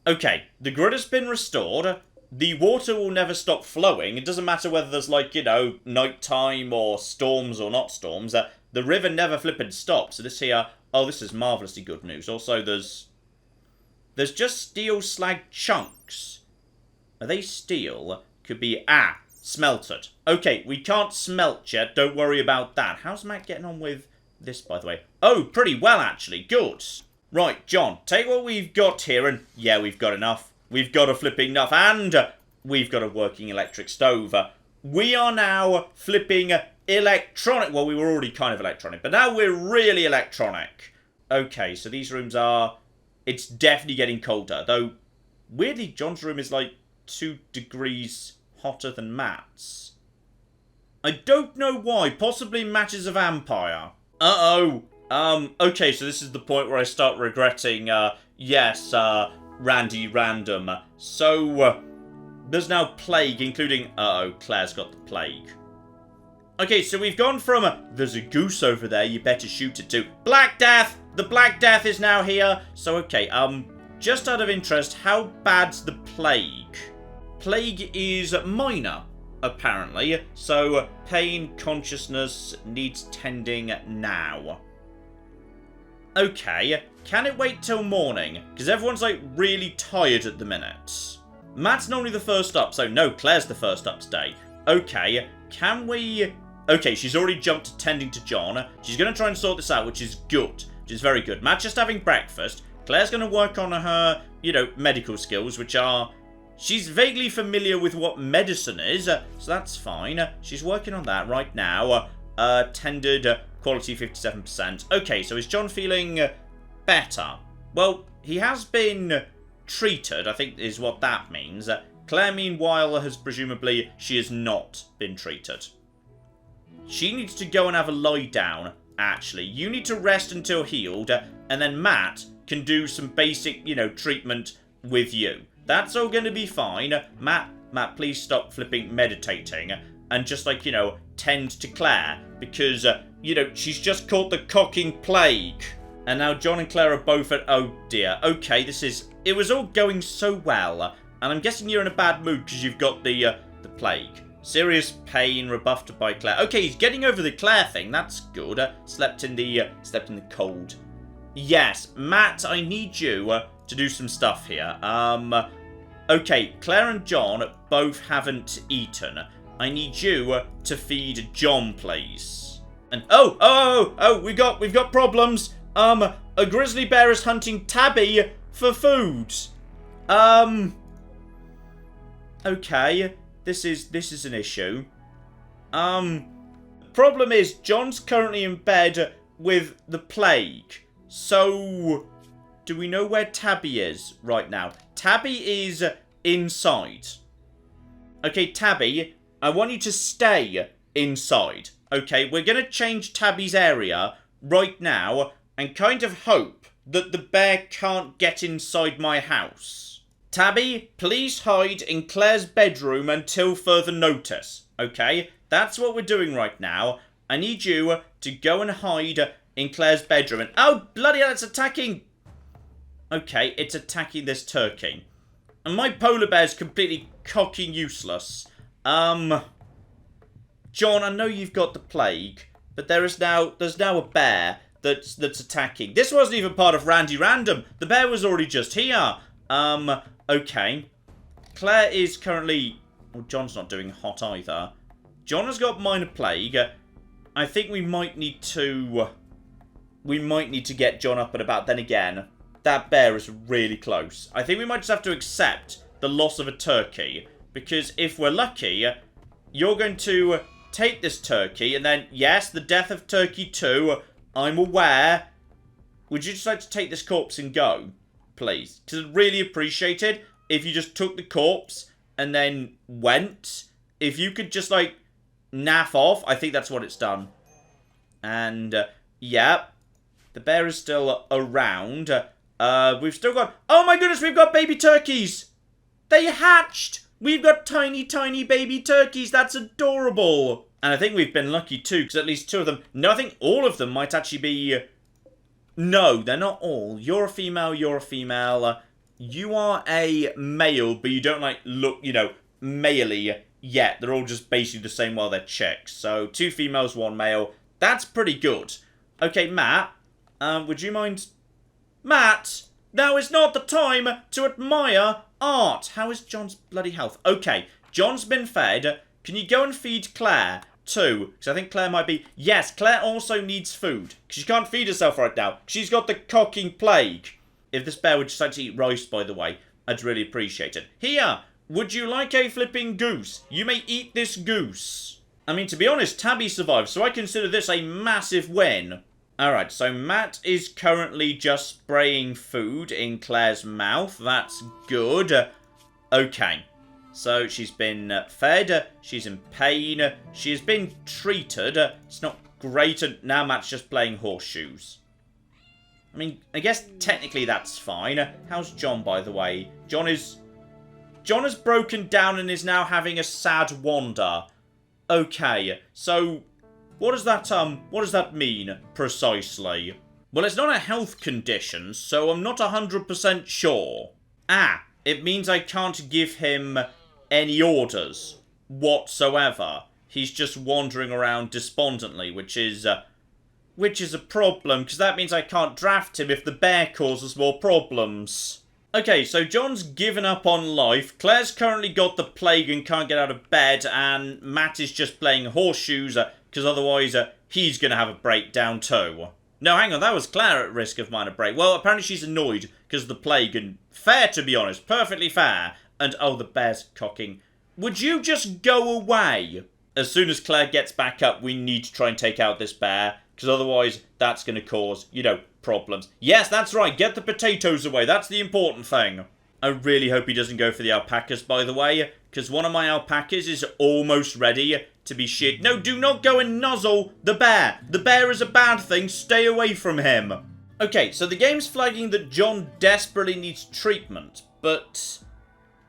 Okay, the grid has been restored. The water will never stop flowing. It doesn't matter whether there's, like, you know, nighttime or storms or not storms. The river never flippin' stops. So this here... oh, this is marvellously good news. Also, there's just steel slag chunks. Are they steel? Could be... ah, smelted. Okay, we can't smelt yet. Don't worry about that. How's Matt getting on with this, by the way? Oh, pretty well, actually. Good. Right, John, take what we've got here, and yeah, we've got enough. We've got a flipping enough, and we've got a working electric stove. We are now flipping electronic. Well, we were already kind of electronic, but now we're really electronic. Okay, so these rooms are... it's definitely getting colder, though weirdly, John's room is like 2 degrees hotter than Matt's. I don't know why. Possibly Matt is a vampire. Uh-oh. Okay, so this is the point where I start regretting, yes, Randy Random. So, there's now plague, including... uh-oh, Claire's got the plague. Okay, so we've gone from, there's a goose over there, you better shoot it to, Black Death! The Black Death is now here! So, okay, just out of interest, how bad's the plague? Plague is minor, apparently. So, pain, consciousness, needs tending now. Okay, can it wait till morning? Because everyone's, like, really tired at the minute. Matt's normally the first up, so no, Claire's the first up today. Okay, can we... okay, she's already jumped to tending to John. She's going to try and sort this out, which is good. Which is very good. Matt's just having breakfast. Claire's going to work on her, you know, medical skills, which are... she's vaguely familiar with what medicine is, so that's fine. She's working on that right now. Tended, quality 57%. Okay, so is John feeling better? Well, he has been treated, I think is what that means. Claire, meanwhile, has presumably... she has not been treated. She needs to go and have a lie down, actually. You need to rest until healed, and then Matt can do some basic, you know, treatment with you. That's all going to be fine. Matt, please stop flipping meditating and just, like, you know, tend to Claire because, you know, she's just caught the cocking plague. And now John and Claire are both at... oh, dear. Okay, this is it was all going so well, and I'm guessing you're in a bad mood because you've got the plague. Serious pain, rebuffed by Claire. Okay, he's getting over the Claire thing. That's good. Slept in the cold. Yes, Matt, I need you to do some stuff here. Okay, Claire and John both haven't eaten. I need you to feed John, please. And we've got problems. A grizzly bear is hunting Tabby for food. Okay. This is an issue. The problem is John's currently in bed with the plague. So, do we know where Tabby is right now? Tabby is inside. Okay, Tabby, I want you to stay inside. Okay, we're going to change Tabby's area right now and kind of hope that the bear can't get inside my house. Tabby, please hide in Claire's bedroom until further notice. Okay? That's what we're doing right now. I need you to go and hide in Claire's bedroom. And oh, bloody hell, it's attacking. Okay, it's attacking this turkey. And my polar bear's completely cocking useless. John, I know you've got the plague, but there's now a bear that's attacking. This wasn't even part of Randy Random. The bear was already just here. Okay. Claire is currently... Well, John's not doing hot either. John has got minor plague. I think we might need to... get John up and about. Then again, that bear is really close. I think we might just have to accept the loss of a turkey. Because if we're lucky, you're going to take this turkey. And then, yes, the death of turkey 2. I'm aware. Would you just like to take this corpse and go? Please. Because I'd really appreciate it if you just took the corpse and then went. If you could just, like, naff off. I think that's what it's done. And, yeah. The bear is still around. We've still got... Oh my goodness, we've got baby turkeys! They hatched! We've got tiny, tiny baby turkeys. That's adorable. And I think we've been lucky too, because at least 2 of them... No, I think all of them might actually be... No, they're not all. You're a female, you're a female. You are a male, but you don't, like, look, you know, male-y yet. They're all just basically the same while they're chicks. So, 2 females, 1 male. That's pretty good. Okay, Matt, would you mind... Matt, now is not the time to admire art. How is John's bloody health? Okay, John's been fed. Can you go and feed Claire? 2, because I think Claire might be... Yes, Claire also needs food, because she can't feed herself right now. She's got the cocking plague. If this bear would just like to eat rice, by the way, I'd really appreciate it. Here, would you like a flipping goose? You may eat this goose. I mean, to be honest, Tabby survived, so I consider this a massive win. Alright, so Matt is currently just spraying food in Claire's mouth. That's good. Okay. So, she's been fed, she's in pain, she's been treated, it's not great, and now Matt's just playing horseshoes. I mean, I guess technically that's fine. How's John, by the way? John has broken down and is now having a sad wander. Okay, so, what does that mean, precisely? Well, it's not a health condition, so I'm not 100% sure. Ah, it means I can't give him... any orders whatsoever. He's just wandering around despondently, which is a problem, because that means I can't draft him if the bear causes more problems. Okay, so John's given up on life, Claire's currently got the plague and can't get out of bed, and Matt is just playing horseshoes, because otherwise he's going to have a breakdown too. No, hang on, that was Claire at risk of minor break. Well, apparently she's annoyed because of the plague, and fair to be honest, perfectly fair. And, oh, the bear's cocking. Would you just go away? As soon as Claire gets back up, we need to try and take out this bear. Because otherwise, that's going to cause, you know, problems. Yes, that's right. Get the potatoes away. That's the important thing. I really hope he doesn't go for the alpacas, by the way. Because one of my alpacas is almost ready to be shit. No, do not go and nuzzle the bear. The bear is a bad thing. Stay away from him. Okay, so the game's flagging that John desperately needs treatment. But...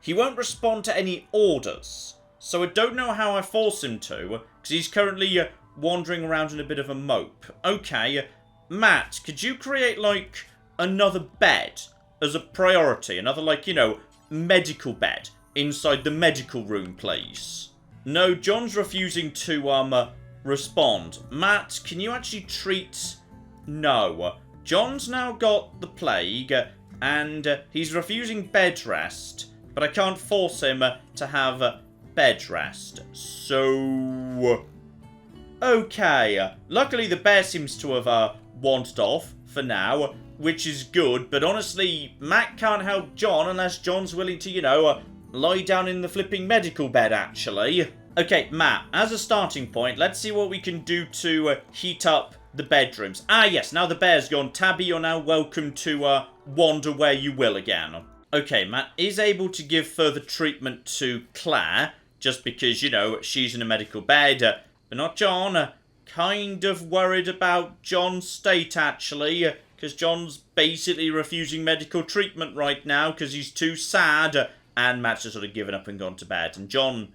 he won't respond to any orders, so I don't know how I force him to, because he's currently wandering around in a bit of a mope. Okay, Matt, could you create, like, another bed as a priority. Another, like, you know, medical bed inside the medical room, please. No, John's refusing to, respond. Matt, can you actually treat... No. John's now got the plague, and he's refusing bed rest, but I can't force him to have bed rest. So... Okay. Luckily, the bear seems to have wandered off for now, which is good, but honestly, Matt can't help John unless John's willing to, you know, lie down in the flipping medical bed, actually. Okay, Matt, as a starting point, let's see what we can do to heat up the bedrooms. Ah, yes, now the bear's gone. Tabby, you're now welcome to wander where you will again. Okay, Matt is able to give further treatment to Claire, just because, you know, she's in a medical bed, but not John. Kind of worried about John's state, actually, because John's basically refusing medical treatment right now because he's too sad, and Matt's just sort of given up and gone to bed. And John...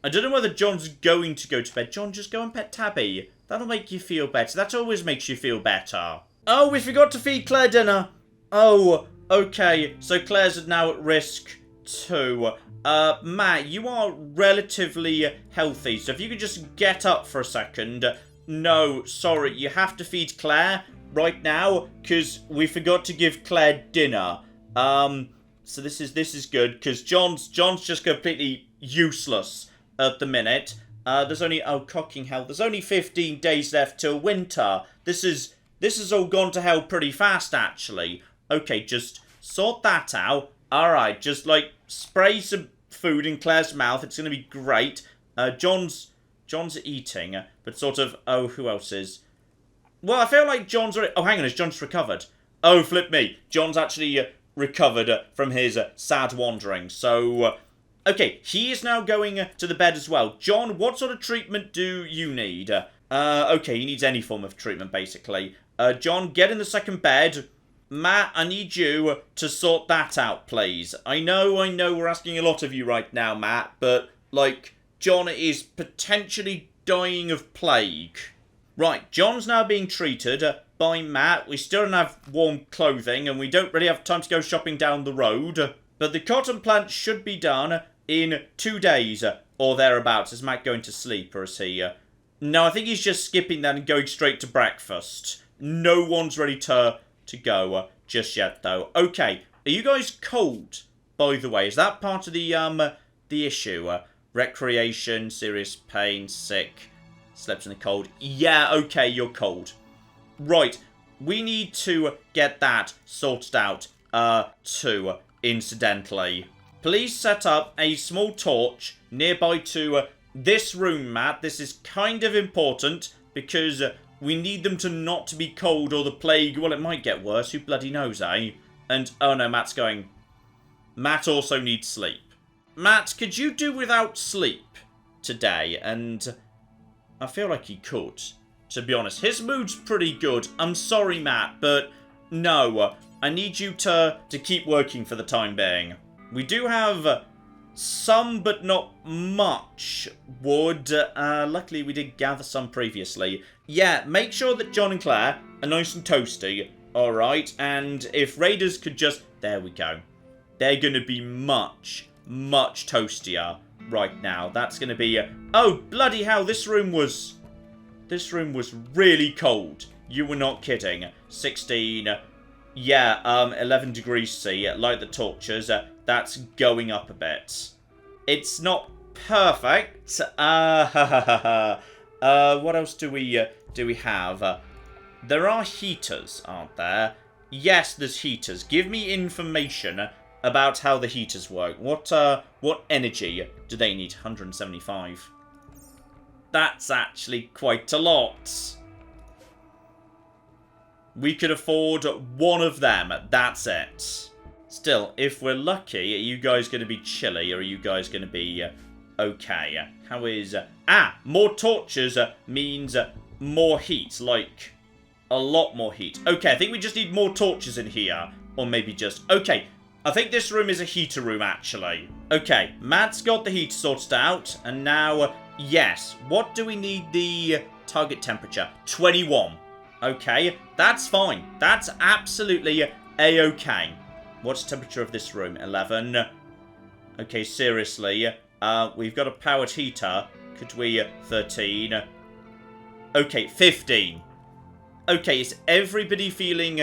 I don't know whether John's going to go to bed. John, just go and pet Tabby. That'll make you feel better. That always makes you feel better. Oh, we forgot to feed Claire dinner. Oh, okay. So Claire's now at risk too. Matt, you are relatively healthy. So if you could just get up for a second. No, sorry. You have to feed Claire right now because we forgot to give Claire dinner. So this is good because John's just completely useless at the minute. There's only... Oh, cocking hell. There's only 15 days left till winter. This has all gone to hell pretty fast, actually. Okay, just sort that out. Alright, just, like, spray some food in Claire's mouth. It's going to be great. John's eating, but sort of... Oh, who else is? Well, I feel like John's already... Oh, hang on, has John's recovered? Oh, flip me. John's actually recovered from his sad wandering. So... Okay, he is now going to the bed as well. John, what sort of treatment do you need? Okay, he needs any form of treatment, basically. John, get in the second bed. Matt, I need you to sort that out, please. I know we're asking a lot of you right now, Matt, but, like, John is potentially dying of plague. Right, John's now being treated by Matt. We still don't have warm clothing, and we don't really have time to go shopping down the road. But the cotton plant should be done in 2 days, or thereabouts. Is Matt going to sleep, or is he... No, I think he's just skipping that and going straight to breakfast. No one's ready to go just yet, though. Okay, are you guys cold, by the way? Is that part of the issue? Recreation, serious pain, sick, slept in the cold. Yeah, okay, you're cold. Right, we need to get that sorted out, too, incidentally. Please set up a small torch nearby to this room, Matt. This is kind of important because we need them to not to be cold or the plague. Well, it might get worse. Who bloody knows, eh? And, oh no, Matt's going. Matt also needs sleep. Matt, could you do without sleep today? And I feel like he could, to be honest. His mood's pretty good. I'm sorry, Matt, but no. I need you to keep working for the time being. We do have some, but not much wood. Luckily, we did gather some previously. Yeah, make sure that John and Claire are nice and toasty. Alright, and if raiders could just... There we go. They're going to be much, much toastier right now. That's going to be... Oh, bloody hell, this room was really cold. You were not kidding. 16... Yeah, 11 degrees C, light the torches. That's going up a bit. It's not perfect. What else do we have? There are heaters, aren't there? Yes, there's heaters. Give me information about how the heaters work. What energy do they need? 175. That's actually quite a lot. We could afford one of them. That's it. Still, if we're lucky, are you guys going to be chilly or are you guys going to be okay? How is... more torches means more heat. Like, a lot more heat. Okay, I think we just need more torches in here. Or maybe just... Okay, I think this room is a heater room, actually. Okay, Matt's got the heat sorted out. And now, yes. What do we need the target temperature? 21. Okay, that's fine. That's absolutely a-okay. What's the temperature of this room? 11. Okay, seriously. We've got a powered heater. Could we... 13. Okay, 15. Okay, is everybody feeling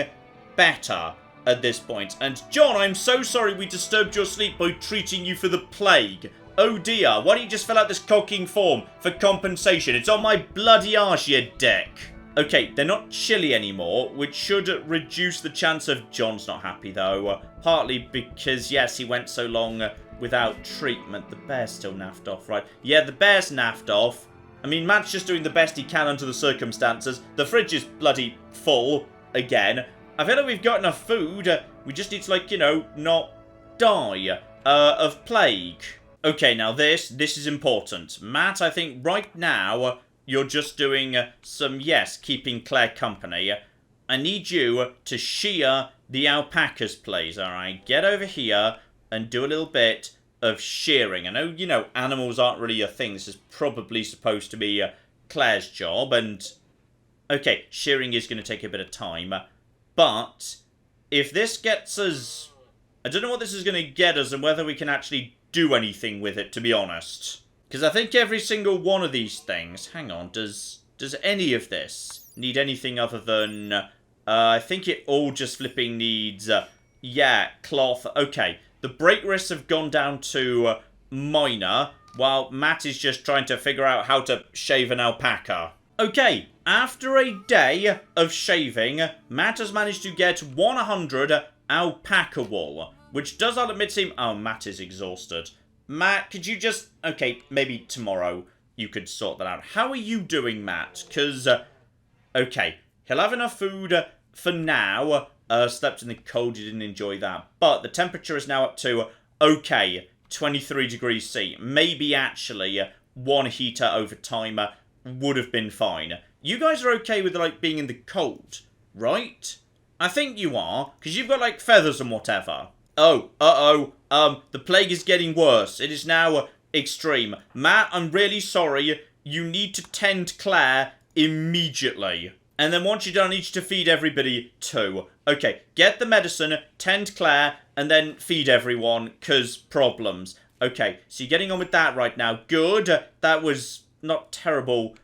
better at this point? And John, I'm so sorry we disturbed your sleep by treating you for the plague. Oh dear, why don't you just fill out this cocking form for compensation? It's on my bloody arse, you dick. Okay, they're not chilly anymore, which should reduce the chance of... John's not happy, though. Partly because, yes, he went so long without treatment. The bear's still naffed off, right? Yeah, the bear's naffed off. I mean, Matt's just doing the best he can under the circumstances. The fridge is bloody full again. I feel like we've got enough food. We just need to, like, you know, not die of plague. Okay, now this is important. Matt, I think right now... You're just doing some, yes, keeping Claire company. I need you to shear the alpacas, please, alright? Get over here and do a little bit of shearing. I know, you know, animals aren't really a thing. This is probably supposed to be Claire's job, and... Okay, shearing is going to take a bit of time. But, if this gets us... I don't know what this is going to get us and whether we can actually do anything with it, to be honest. Because I think every single one of these things... Hang on, does any of this need anything other than... I think it all just flipping needs... yeah, cloth. Okay, the break risks have gone down to minor, while Matt is just trying to figure out how to shave an alpaca. Okay, after a day of shaving, Matt has managed to get 100 alpaca wool, which does, I'll admit, seem... Oh, Matt is exhausted. Matt, could you just... Okay, maybe tomorrow you could sort that out. How are you doing, Matt? Because, okay, he'll have enough food for now. Slept in the cold, you didn't enjoy that. But the temperature is now up to, okay, 23 degrees C. Maybe, actually, one heater over time would have been fine. You guys are okay with, like, being in the cold, right? I think you are, because you've got, like, feathers and whatever. Oh, the plague is getting worse. It is now extreme. Matt, I'm really sorry. You need to tend Claire immediately. And then once you're done, I need you to feed everybody too. Okay, get the medicine, tend Claire, and then feed everyone, because problems. Okay, so you're getting on with that right now. Good. That was not terrible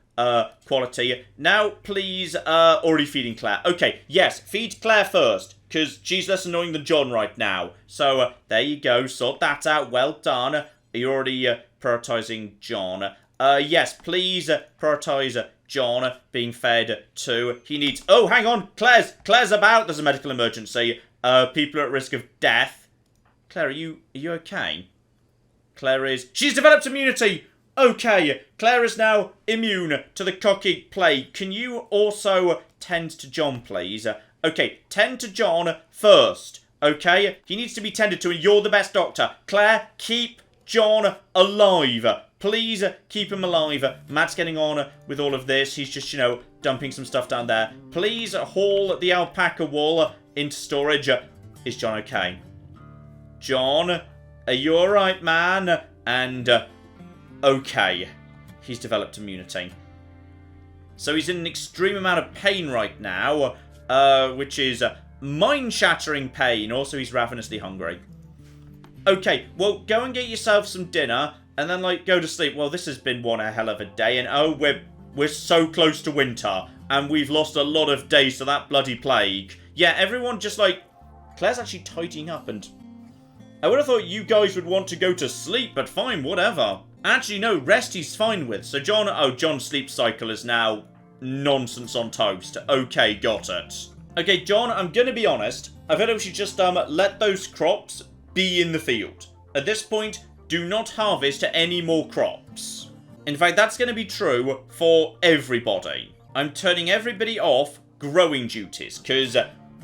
quality. Now, please, already feeding Claire. Okay, yes, feed Claire first. Because she's less annoying than John right now. So, there you go. Sort that out. Well done. Are you already prioritising John? Yes, please prioritise John being fed too. He needs... Oh, hang on. Claire's about. There's a medical emergency. People are at risk of death. Claire, are you okay? Claire is... She's developed immunity! Okay, Claire is now immune to the cocky plague. Can you also tend to John, please? Okay, tend to John first, okay? He needs to be tended to and you're the best doctor. Claire, keep John alive. Please keep him alive. Matt's getting on with all of this. He's just, you know, dumping some stuff down there. Please haul the alpaca wool into storage. Is John okay? John, are you alright, man? And, okay. He's developed immunity. So he's in an extreme amount of pain right now. Which is mind-shattering pain. Also, he's ravenously hungry. Okay, well, go and get yourself some dinner, and then, like, go to sleep. Well, this has been one hell of a day, and oh, we're so close to winter, and we've lost a lot of days to that bloody plague. Yeah, everyone just, like... Claire's actually tidying up, and... I would have thought you guys would want to go to sleep, but fine, whatever. Actually, no, rest he's fine with. So John... Oh, John's sleep cycle is now... nonsense on toast. Okay, got it. Okay, John, I'm gonna be honest. I feel like we should just let those crops be in the field. At this point, do not harvest any more crops. In fact, that's gonna be true for everybody. I'm turning everybody off growing duties, because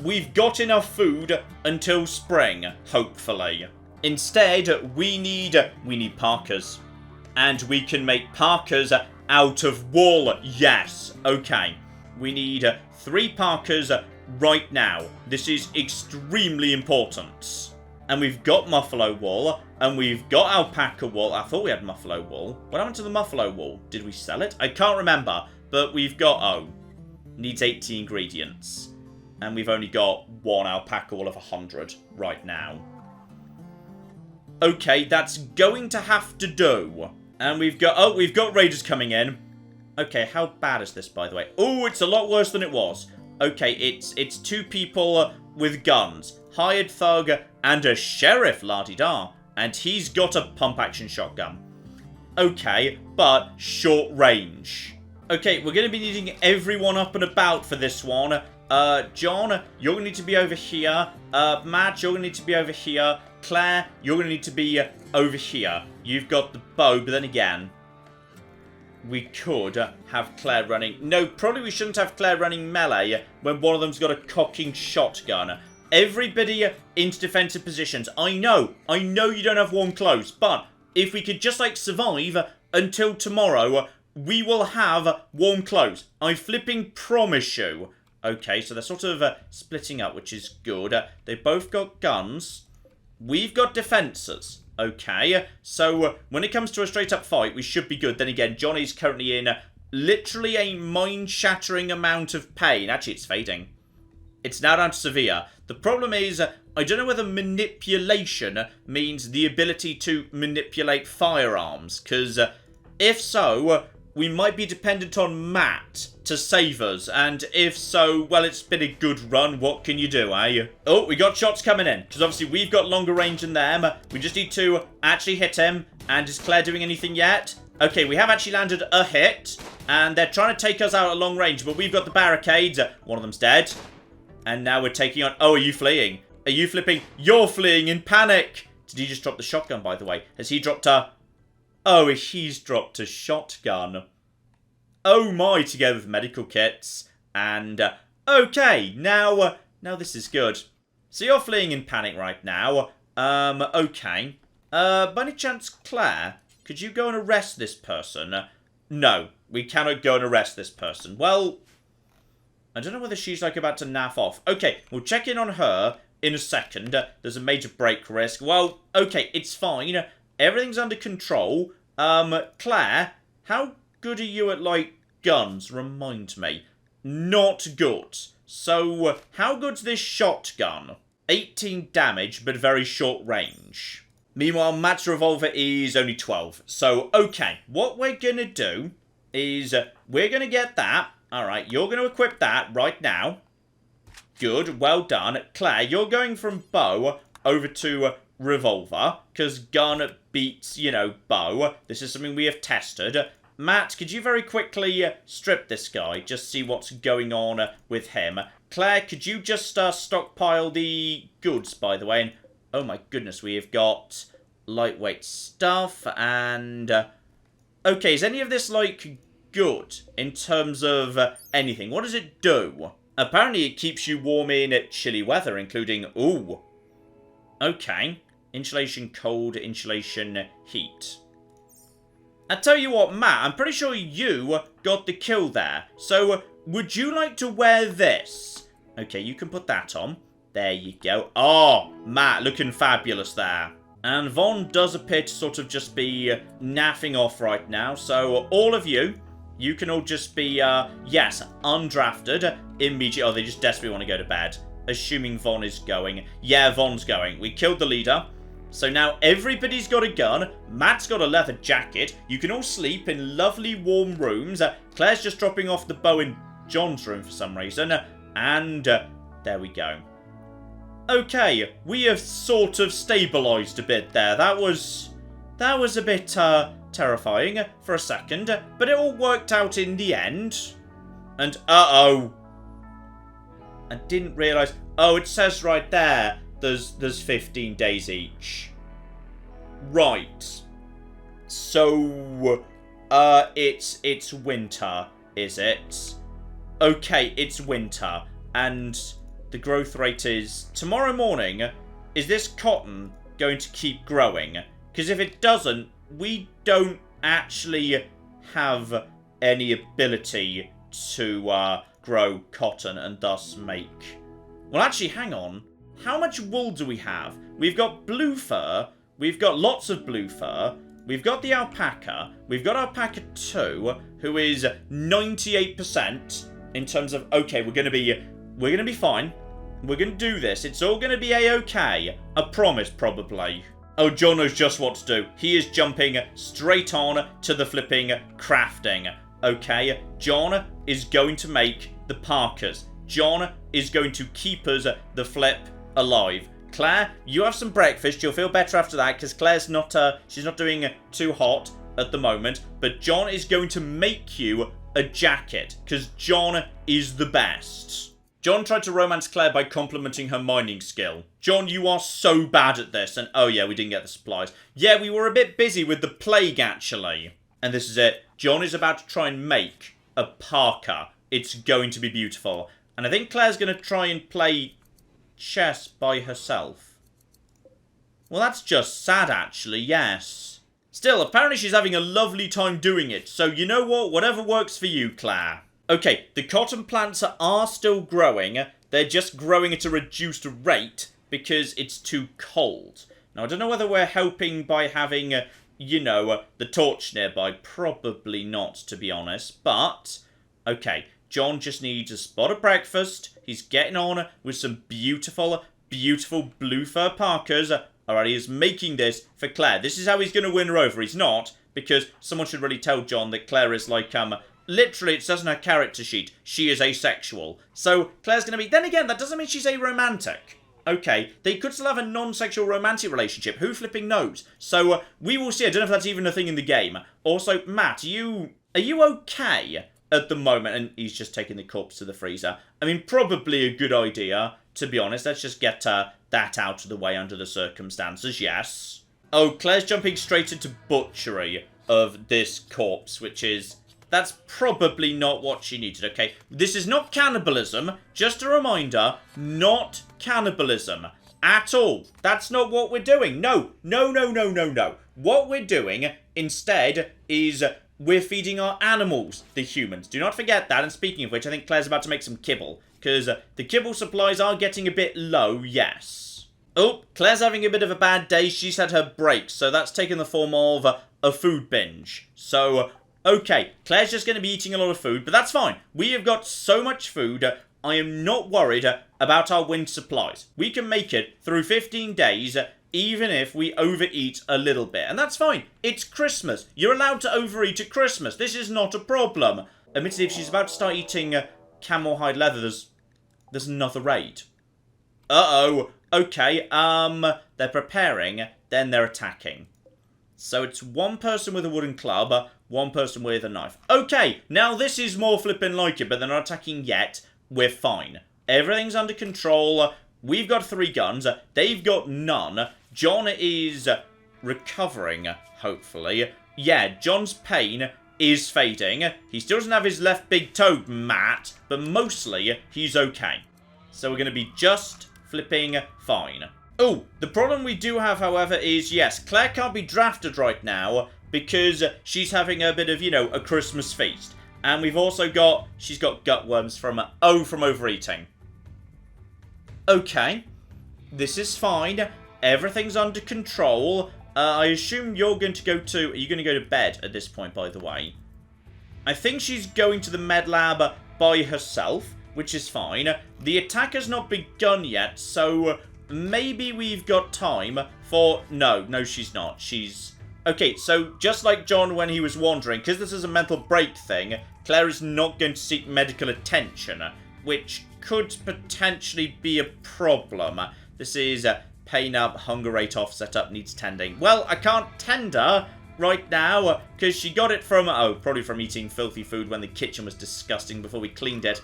we've got enough food until spring, hopefully. Instead, we need parkas. And we can make parkas out of wool. Yes. Okay. We need 3 parkas right now. This is extremely important. And we've got muffalo wool. And we've got alpaca wool. I thought we had muffalo wool. What happened to the muffalo wool? Did we sell it? I can't remember. But we've got... Oh. Needs 80 ingredients. And we've only got 1 alpaca all of 100 right now. Okay, that's going to have to do. And we've got raiders coming in. Okay, how bad is this, by the way? Oh, it's a lot worse than it was. Okay, it's 2 people with guns. Hired thug and a sheriff, la-di-da. And he's got a pump-action shotgun. Okay, but short range. Okay, we're going to be needing everyone up and about for this one. John, you're going to need to be over here. Matt, you're going to need to be over here. Claire, you're going to need to be over here. You've got the bow, but then again, we could have Claire running. No, probably we shouldn't have Claire running melee when one of them's got a cocking shotgun. Everybody into defensive positions. I know you don't have warm clothes, but if we could just, like, survive until tomorrow, we will have warm clothes. I flipping promise you. Okay, so they're sort of splitting up, which is good. They've both got guns. We've got defences. Okay, so when it comes to a straight-up fight, we should be good. Then again, Johnny's currently in literally a mind-shattering amount of pain. Actually, it's fading. It's now down to severe. The problem is, I don't know whether manipulation means the ability to manipulate firearms. Because if so, we might be dependent on Matt to save us. And if so, well, it's been a good run. What can you do, eh? Oh, we got shots coming in. Because obviously we've got longer range than them. We just need to actually hit him. And is Claire doing anything yet? Okay, we have actually landed a hit. And they're trying to take us out at long range. But we've got the barricades. One of them's dead. And now we're taking on... Oh, are you fleeing? Are you flipping? You're fleeing in panic. Did he just drop the shotgun, by the way? Has he dropped a... Oh, he's dropped a shotgun. Oh my, together with medical kits. And, okay, now this is good. So you're fleeing in panic right now. Okay. By any chance, Claire, could you go and arrest this person? No, we cannot go and arrest this person. Well, I don't know whether she's, like, about to naff off. Okay, we'll check in on her in a second. There's a major break risk. Well, okay, it's fine. Everything's under control. Claire, how good are you at, like, guns? Remind me. Not good. So, how good's this shotgun? 18 damage, but very short range. Meanwhile, Matt's revolver is only 12. So, okay, what we're gonna do is we're gonna get that. Alright, you're gonna equip that right now. Good, well done. Claire, you're going from bow over to revolver, because gun beats, you know, bow. This is something we have tested. Matt, could you very quickly strip this guy, just see what's going on with him? Claire, could you just stockpile the goods, by the way? And, oh my goodness, we have got lightweight stuff, and... okay, is any of this, like, good in terms of anything? What does it do? Apparently it keeps you warm in chilly weather, including... Ooh. Okay. Insulation cold, insulation heat. I tell you what, Matt, I'm pretty sure you got the kill there. So, would you like to wear this? Okay, you can put that on. There you go. Oh, Matt, looking fabulous there. And Vaughn does appear to sort of just be naffing off right now. So, all of you, you can all just be, yes, undrafted immediately. Oh, they just desperately want to go to bed. Assuming Vaughn is going. Yeah, Vaughn's going. We killed the leader. So now everybody's got a gun. Matt's got a leather jacket. You can all sleep in lovely warm rooms. Claire's just dropping off the bow in John's room for some reason. And there we go. Okay, we have sort of stabilised a bit there. That was a bit terrifying for a second. But it all worked out in the end. And uh-oh. I didn't realise... Oh, it says right there... There's 15 days each. Right. So, it's winter, is it? Okay, it's winter. And the growth rate is... Tomorrow morning, is this cotton going to keep growing? Because if it doesn't, we don't actually have any ability to grow cotton and thus make... Well, actually, hang on. How much wool do we have? We've got blue fur. We've got lots of blue fur. We've got the alpaca. We've got alpaca 2, who is 98% in terms of... Okay, we're going to be We're going to be fine. We're going to do this. It's all going to be a-okay. I promise, probably. Oh, John knows just what to do. He is jumping straight on to the flipping crafting. Okay, John is going to make the parkas. John is going to keep us the flip alive. Claire, you have some breakfast. You'll feel better after that because Claire's not, she's not doing too hot at the moment. But John is going to make you a jacket because John is the best. John tried to romance Claire by complimenting her mining skill. John, you are so bad at this. And oh yeah, we didn't get the supplies. Yeah, we were a bit busy with the plague actually. And this is it. John is about to try and make a parka. It's going to be beautiful. And I think Claire's going to try and play chess by herself. Well, that's just sad actually, yes. Still, apparently she's having a lovely time doing it. So you know what? Whatever works for you, Claire. Okay, the cotton plants are still growing. They're just growing at a reduced rate because it's too cold. Now, I don't know whether we're helping by having, you know, the torch nearby. Probably not, to be honest. But, okay, John just needs a spot of breakfast. He's getting on with some beautiful, beautiful blue fur parkas. Alright, he is making this for Claire. This is how he's going to win her over. He's not, because someone should really tell John that Claire is like, literally, it says on her character sheet, she is asexual. So, Claire's going to be... Then again, that doesn't mean she's aromantic. Okay, they could still have a non-sexual romantic relationship. Who flipping knows? So, we will see. I don't know if that's even a thing in the game. Also, Matt, are you okay at the moment? And he's just taking the corpse to the freezer. I mean, probably a good idea, to be honest. Let's just get that out of the way under the circumstances, yes. Oh, Claire's jumping straight into butchery of this corpse, which is... That's probably not what she needed, okay? This is not cannibalism. Just a reminder, not cannibalism at all. That's not what we're doing. No, no, no, no, no, no. What we're doing instead is we're feeding our animals, the humans. Do not forget that. And speaking of which, I think Claire's about to make some kibble. Because the kibble supplies are getting a bit low, yes. Oh, Claire's having a bit of a bad day. She's had her break. So that's taken the form of a food binge. So... Okay, Claire's just going to be eating a lot of food, but that's fine. We have got so much food, I am not worried about our winter supplies. We can make it through 15 days, even if we overeat a little bit. And that's fine. It's Christmas. You're allowed to overeat at Christmas. This is not a problem. Admittedly, if she's about to start eating camel hide leather, there's another raid. Uh-oh. Okay, they're preparing, then they're attacking. So it's one person with a wooden club, one person with a knife. Okay, now this is more flippin' like it, but they're not attacking yet. We're fine. Everything's under control. We've got 3 guns. They've got none. John is recovering, hopefully. Yeah, John's pain is fading. He still doesn't have his left big toe, Matt, but mostly he's okay. So we're going to be just flipping fine. Oh, the problem we do have, however, is, yes, Claire can't be drafted right now because she's having a bit of, you know, a Christmas feast. And we've also got, she's got gutworms from overeating. Okay, this is fine. Everything's under control. I assume you're going to go to, are you going to go to bed at this point, by the way? I think she's going to the med lab by herself, which is fine. The attack has not begun yet, so... Maybe we've got time for... No, she's not. She's... Okay, so just like John when he was wandering, because this is a mental break thing, Claire is not going to seek medical attention, which could potentially be a problem. This is pain up, hunger rate off, setup, needs tending. Well, I can't tend her right now, because she got it from... Oh, probably from eating filthy food when the kitchen was disgusting before we cleaned it.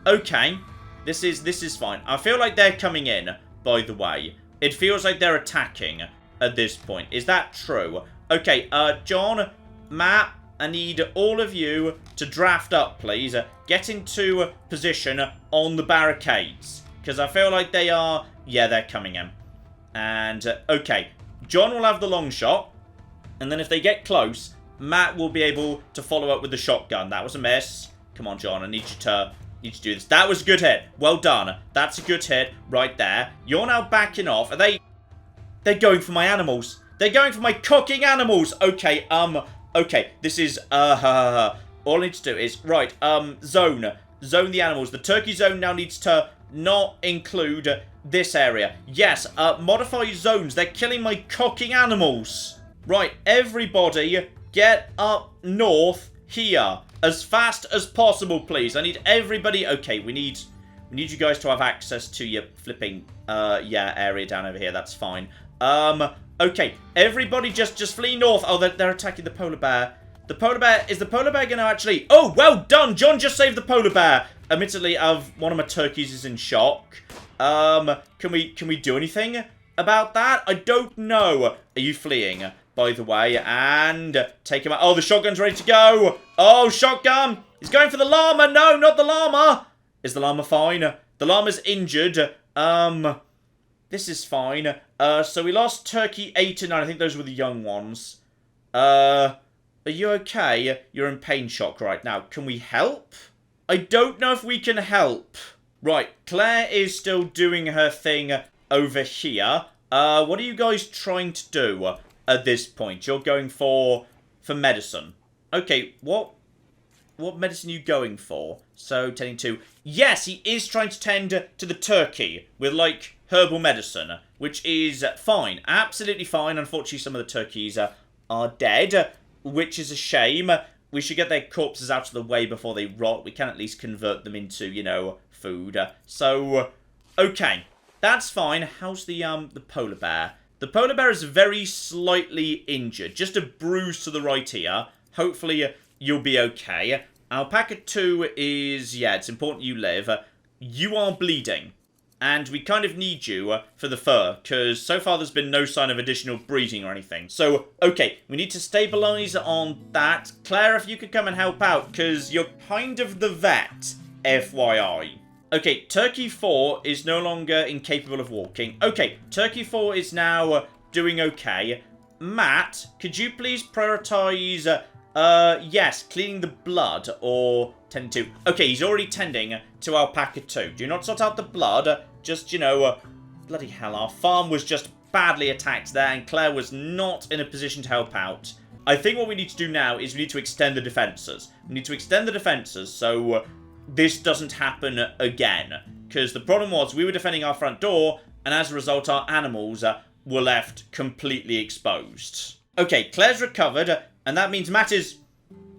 Okay, this is fine. I feel like they're coming in. By the way, it feels like they're attacking at this point. Is that true? Okay, John, Matt, I need all of you to draft up, please. Get into position on the barricades. Because I feel like they are... Yeah, they're coming in. And, okay, John will have the long shot. And then if they get close, Matt will be able to follow up with the shotgun. That was a miss. Come on, John, I need you to do this. That was a good hit. Well done. That's a good hit right there. You're now backing off. Are they... They're going for my animals. They're going for my cooking animals. Okay, okay. This is, all I need to do is, right, zone the animals. The turkey zone now needs to not include this area. Yes, modify zones. They're killing my cocking animals. Right, everybody get up north here as fast as possible, please. I need everybody. Okay, we need you guys to have access to your flipping area down over here. That's fine. Okay, everybody just flee north. Oh, they're attacking the polar bear. The polar bear, is the polar bear going to actually... Oh, well done! John just saved the polar bear. Admittedly, one of my turkeys is in shock. Can we do anything about that? I don't know. Are you fleeing, by the way? And take him out. Oh, the shotgun's ready to go. Oh, shotgun. He's going for the llama. No, not the llama. Is the llama fine? The llama's injured. This is fine. So we lost turkey 8 and 9. I think those were the young ones. Are you okay? You're in pain shock right now. Can we help? I don't know if we can help. Right, Claire is still doing her thing over here. What are you guys trying to do at this point? You're going for medicine. Okay, what medicine are you going for? So, tending to... Yes, he is trying to tend to the turkey with, like, herbal medicine, which is fine. Absolutely fine. Unfortunately, some of the turkeys are dead, which is a shame. We should get their corpses out of the way before they rot. We can at least convert them into, you know, food. So, okay. That's fine. How's the polar bear? The polar bear is very slightly injured. Just a bruise to the right here. Hopefully, you'll be okay. Alpaca 2 is... Yeah, it's important you live. You are bleeding. And we kind of need you for the fur, because so far there's been no sign of additional breeding or anything. So, okay, we need to stabilise on that. Claire, if you could come and help out, because you're kind of the vet, FYI. Okay, Turkey 4 is no longer incapable of walking. Okay, Turkey 4 is now doing okay. Matt, could you please prioritise, yes, cleaning the blood, or... tending to... Okay, he's already tending to Alpaca 2. Do not sort out the blood. Just, you know, bloody hell, our farm was just badly attacked there, and Claire was not in a position to help out. I think what we need to do now is we need to extend the defences. We need to extend the defences so this doesn't happen again. Because the problem was we were defending our front door, and as a result our animals were left completely exposed. Okay, Claire's recovered, and that means Matt is...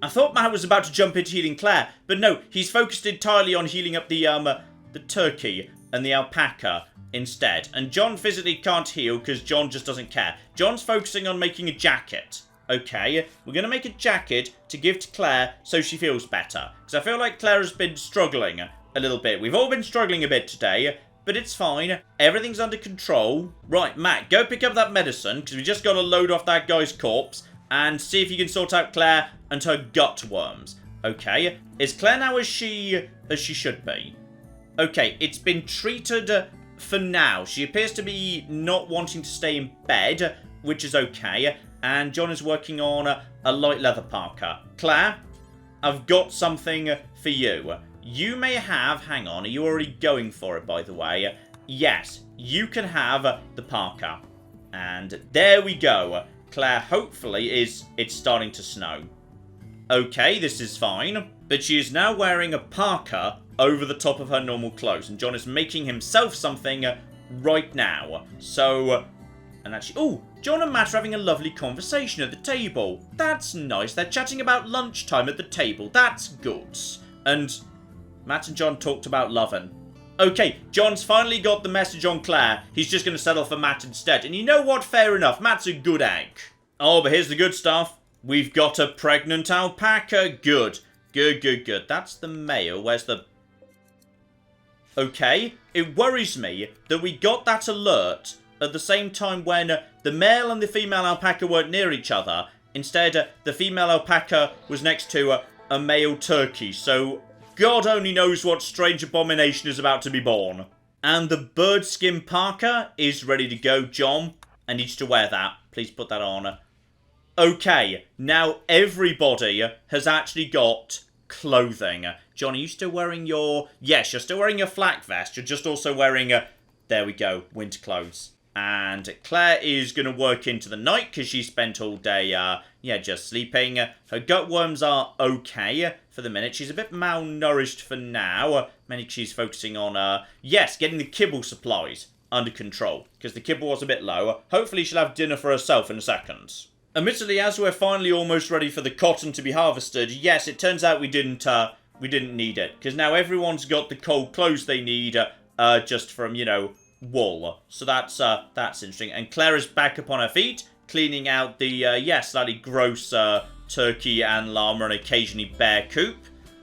I thought Matt was about to jump into healing Claire, but no, he's focused entirely on healing up the turkey and the alpaca instead. And John physically can't heal because John just doesn't care. John's focusing on making a jacket. Okay, we're going to make a jacket to give to Claire so she feels better. Because I feel like Claire has been struggling a little bit. We've all been struggling a bit today, but it's fine. Everything's under control. Right, Matt, go pick up that medicine, because we just got to load off that guy's corpse and see if you can sort out Claire and her gut worms. Okay, is Claire now as she should be? Okay, it's been treated for now. She appears to be not wanting to stay in bed, which is okay. And John is working on a light leather parka. Claire, I've got something for you. You may have... Hang on, are you already going for it, by the way? Yes, you can have the parka. And there we go. Claire, hopefully, it's starting to snow. Okay, this is fine. But she is now wearing a parka over the top of her normal clothes. And John is making himself something right now. So, and actually... Oh, John and Matt are having a lovely conversation at the table. That's nice. They're chatting about lunchtime at the table. That's good. And Matt and John talked about loving. Okay, John's finally got the message on Claire. He's just going to settle for Matt instead. And you know what? Fair enough. Matt's a good egg. Oh, but here's the good stuff. We've got a pregnant alpaca. Good. Good, good, good. That's the male. Where's the... Okay. It worries me that we got that alert at the same time when the male and the female alpaca weren't near each other. Instead, the female alpaca was next to a male turkey. So, God only knows what strange abomination is about to be born. And the bird skin parka is ready to go. John, I need you to wear that. Please put that on. Okay, now everybody has actually got clothing. John, are you still wearing your... Yes, you're still wearing your flak vest. You're just also wearing there we go, winter clothes. And Claire is going to work into the night because she spent all day, just sleeping. Her gutworms are okay for the minute. She's a bit malnourished for now. Mainly she's focusing on, getting the kibble supplies under control. Because the kibble was a bit low. Hopefully she'll have dinner for herself in a second. Admittedly, as we're finally almost ready for the cotton to be harvested, yes, it turns out we didn't need it. Because now everyone's got the cold clothes they need, just from, wool. So that's interesting. And Claire is back up on her feet, cleaning out the, slightly gross, turkey and llama and occasionally bear coop.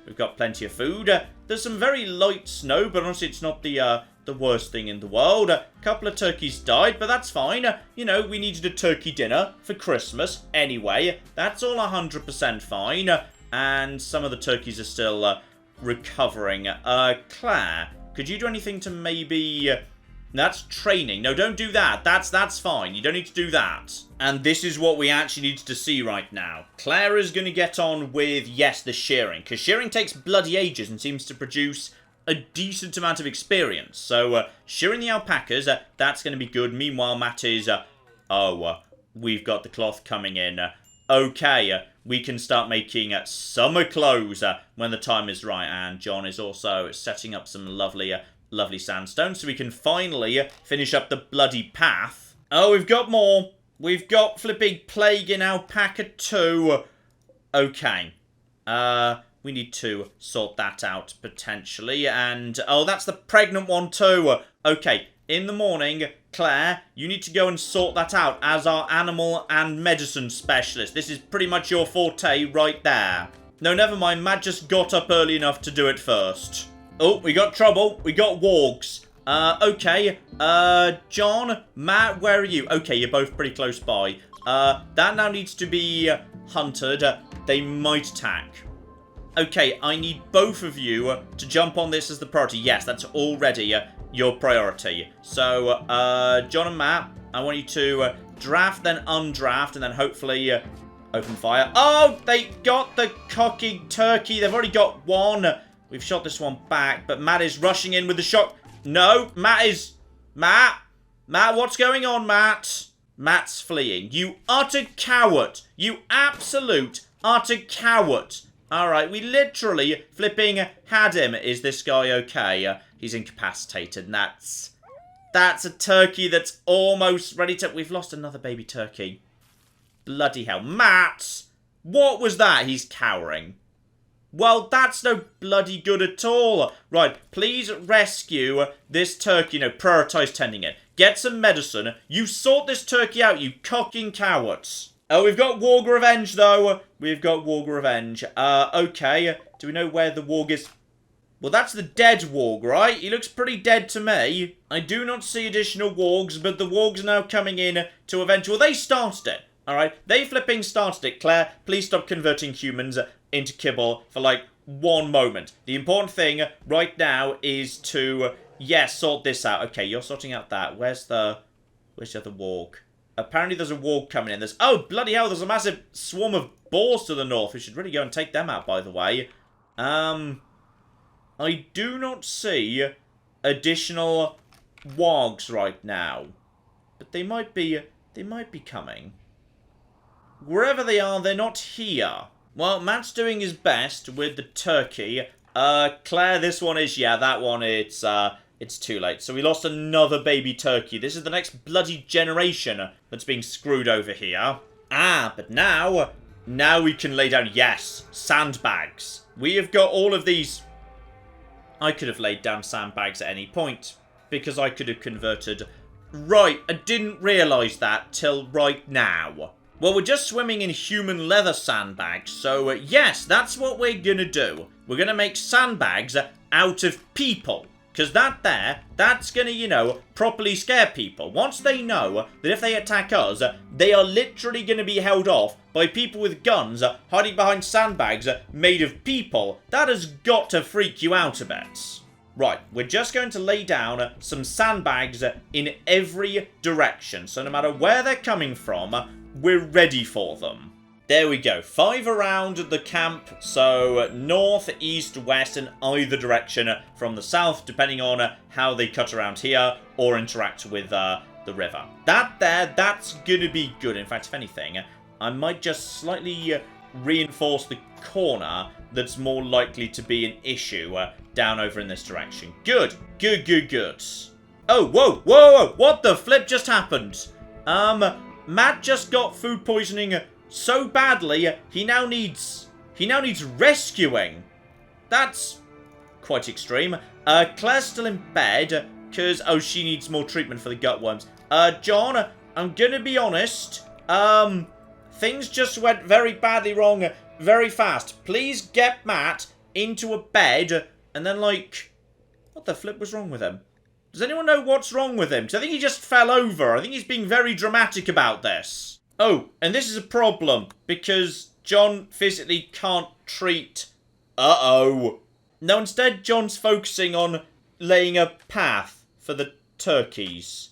We've got plenty of food. There's some very light snow, but honestly it's not the worst thing in the world. A couple of turkeys died, but that's fine. We needed a turkey dinner for Christmas anyway. That's all 100% fine. And some of the turkeys are still recovering. Claire, could you do anything to maybe... That's training. No, don't do that. That's fine. You don't need to do that. And this is what we actually need to see right now. Claire is going to get on with, yes, the shearing. Because shearing takes bloody ages and seems to produce a decent amount of experience. So, shearing the alpacas, that's going to be good. Meanwhile, Matt is, we've got the cloth coming in. Okay, we can start making summer clothes when the time is right. And John is also setting up some lovely sandstone so we can finally finish up the bloody path. Oh, we've got more. We've got flipping plague in alpaca too. Okay. We need to sort that out potentially. And, oh, that's the pregnant one too. Okay, in the morning, Claire, you need to go and sort that out as our animal and medicine specialist. This is pretty much your forte right there. No, never mind. Matt just got up early enough to do it first. Oh, we got trouble. We got wargs. Okay. John, Matt, where are you? Okay, you're both pretty close by. That now needs to be hunted. They might attack. Okay, I need both of you to jump on this as the priority. Yes, that's already your priority. So, John and Matt, I want you to draft, then undraft, and then hopefully open fire. Oh, they got the cocking turkey. They've already got one. We've shot this one back, but Matt is rushing in with the shot. No, Matt, what's going on, Matt? Matt's fleeing. You utter coward. You absolute utter coward. Alright, we literally flipping had him. Is this guy okay? He's incapacitated, and that's a turkey that's almost ready to... We've lost another baby turkey. Bloody hell. Matt! What was that? He's cowering. Well, that's no bloody good at all. Right, please rescue this turkey. No, prioritize tending it. Get some medicine. You sort this turkey out, you cocking cowards. Oh, we've got Warg Revenge, though. We've got Warg Revenge. Okay. Do we know where the Warg is? Well, that's the dead Warg, right? He looks pretty dead to me. I do not see additional Wargs, but the Wargs are now coming in to avenge... Well, they started it. Alright? They flipping started it. Claire, please stop converting humans into kibble for, like, one moment. The important thing right now is to, sort this out. Okay, you're sorting out that. Where's the other Warg? Apparently there's a Warg coming in. Oh, bloody hell, there's a massive swarm of boars to the north. We should really go and take them out, by the way. I do not see additional Wargs right now. But they might be coming. Wherever they are, they're not here. Well, Matt's doing his best with the turkey. Claire, this one is, that one, it's too late. So we lost another baby turkey. This is the next bloody generation that's being screwed over here. But now we can lay down, sandbags. We have got all of these. I could have laid down sandbags at any point because I could have converted. Right, I didn't realise that till right now. Well, we're just swimming in human leather sandbags, so yes, that's what we're gonna do. We're gonna make sandbags out of people. Because that's gonna, properly scare people. Once they know that if they attack us, they are literally gonna be held off by people with guns hiding behind sandbags made of people. That has got to freak you out a bit. Right, we're just going to lay down some sandbags in every direction. So no matter where they're coming from, we're ready for them. There we go. 5 around the camp. So north, east, west, and either direction from the south, depending on how they cut around here or interact with the river. That's gonna be good. In fact, if anything, I might just slightly reinforce the corner that's more likely to be an issue down over in this direction. Good. Oh, whoa. What the flip just happened? Matt just got food poisoning so badly, he now needs rescuing. That's quite extreme. Claire's still in bed, because, oh, she needs more treatment for the gut worms. John, I'm gonna be honest, things just went very badly wrong very fast. Please get Matt into a bed, and then, like, what the flip was wrong with him? Does anyone know what's wrong with him? Because I think he just fell over. I think he's being very dramatic about this. Oh, and this is a problem, because John physically can't treat... Uh-oh. No, instead, John's focusing on laying a path for the turkeys.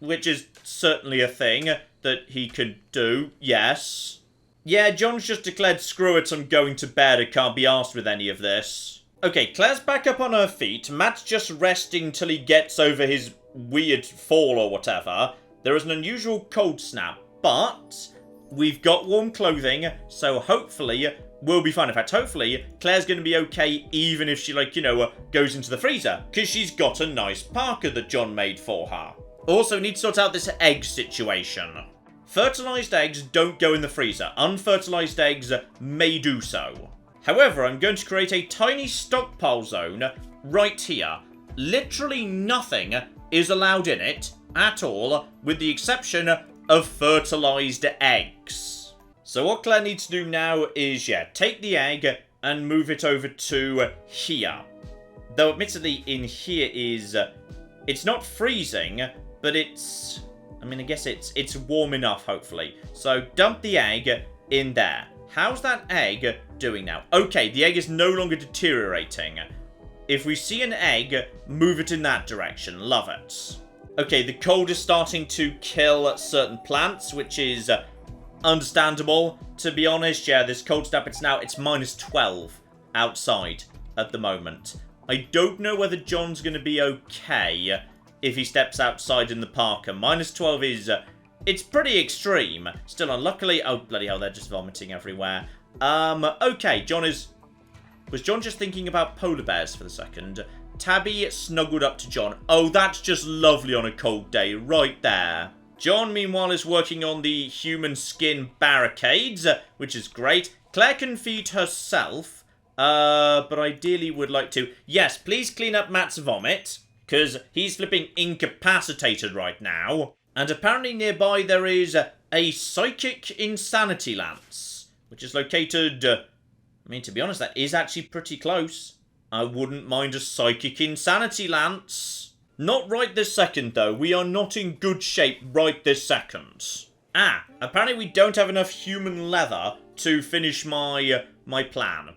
Which is certainly a thing that he could do, yes. Yeah, John's just declared, screw it, I'm going to bed, I can't be arsed with any of this. Okay, Claire's back up on her feet. Matt's just resting till he gets over his weird fall or whatever. There is an unusual cold snap, but we've got warm clothing, so hopefully we'll be fine. In fact, hopefully Claire's going to be okay even if she, like, you know, goes into the freezer, because she's got a nice parka that John made for her. Also, need to sort out this egg situation. Fertilized eggs don't go in the freezer. Unfertilized eggs may do so. However, I'm going to create a tiny stockpile zone right here. Literally nothing is allowed in it at all, with the exception of fertilized eggs. So what Claire needs to do now is, yeah, take the egg and move it over to here. Though, admittedly, in here is... it's not freezing, but it's... I mean, I guess it's warm enough, hopefully. So, dump the egg in there. How's that egg doing now? Okay, the egg is no longer deteriorating. If we see an egg, move it in that direction. Love it. Okay, the cold is starting to kill certain plants, which is understandable. To be honest, yeah, this cold snap, it's minus 12 outside at the moment. I don't know whether John's going to be okay if he steps outside in the parka. Minus 12 is... it's pretty extreme. Still, unluckily... oh, bloody hell, they're just vomiting everywhere. Okay, was John just thinking about polar bears for the second? Tabby snuggled up to John. Oh, that's just lovely on a cold day, right there. John, meanwhile, is working on the human skin barricades, which is great. Claire can feed herself, but ideally would like to... yes, please clean up Matt's vomit, because he's flipping incapacitated right now. And apparently nearby there is a psychic insanity lance, which is located... I mean, to be honest, that is actually pretty close. I wouldn't mind a psychic insanity lance. Not right this second, though. We are not in good shape right this second. Ah, apparently we don't have enough human leather to finish my plan.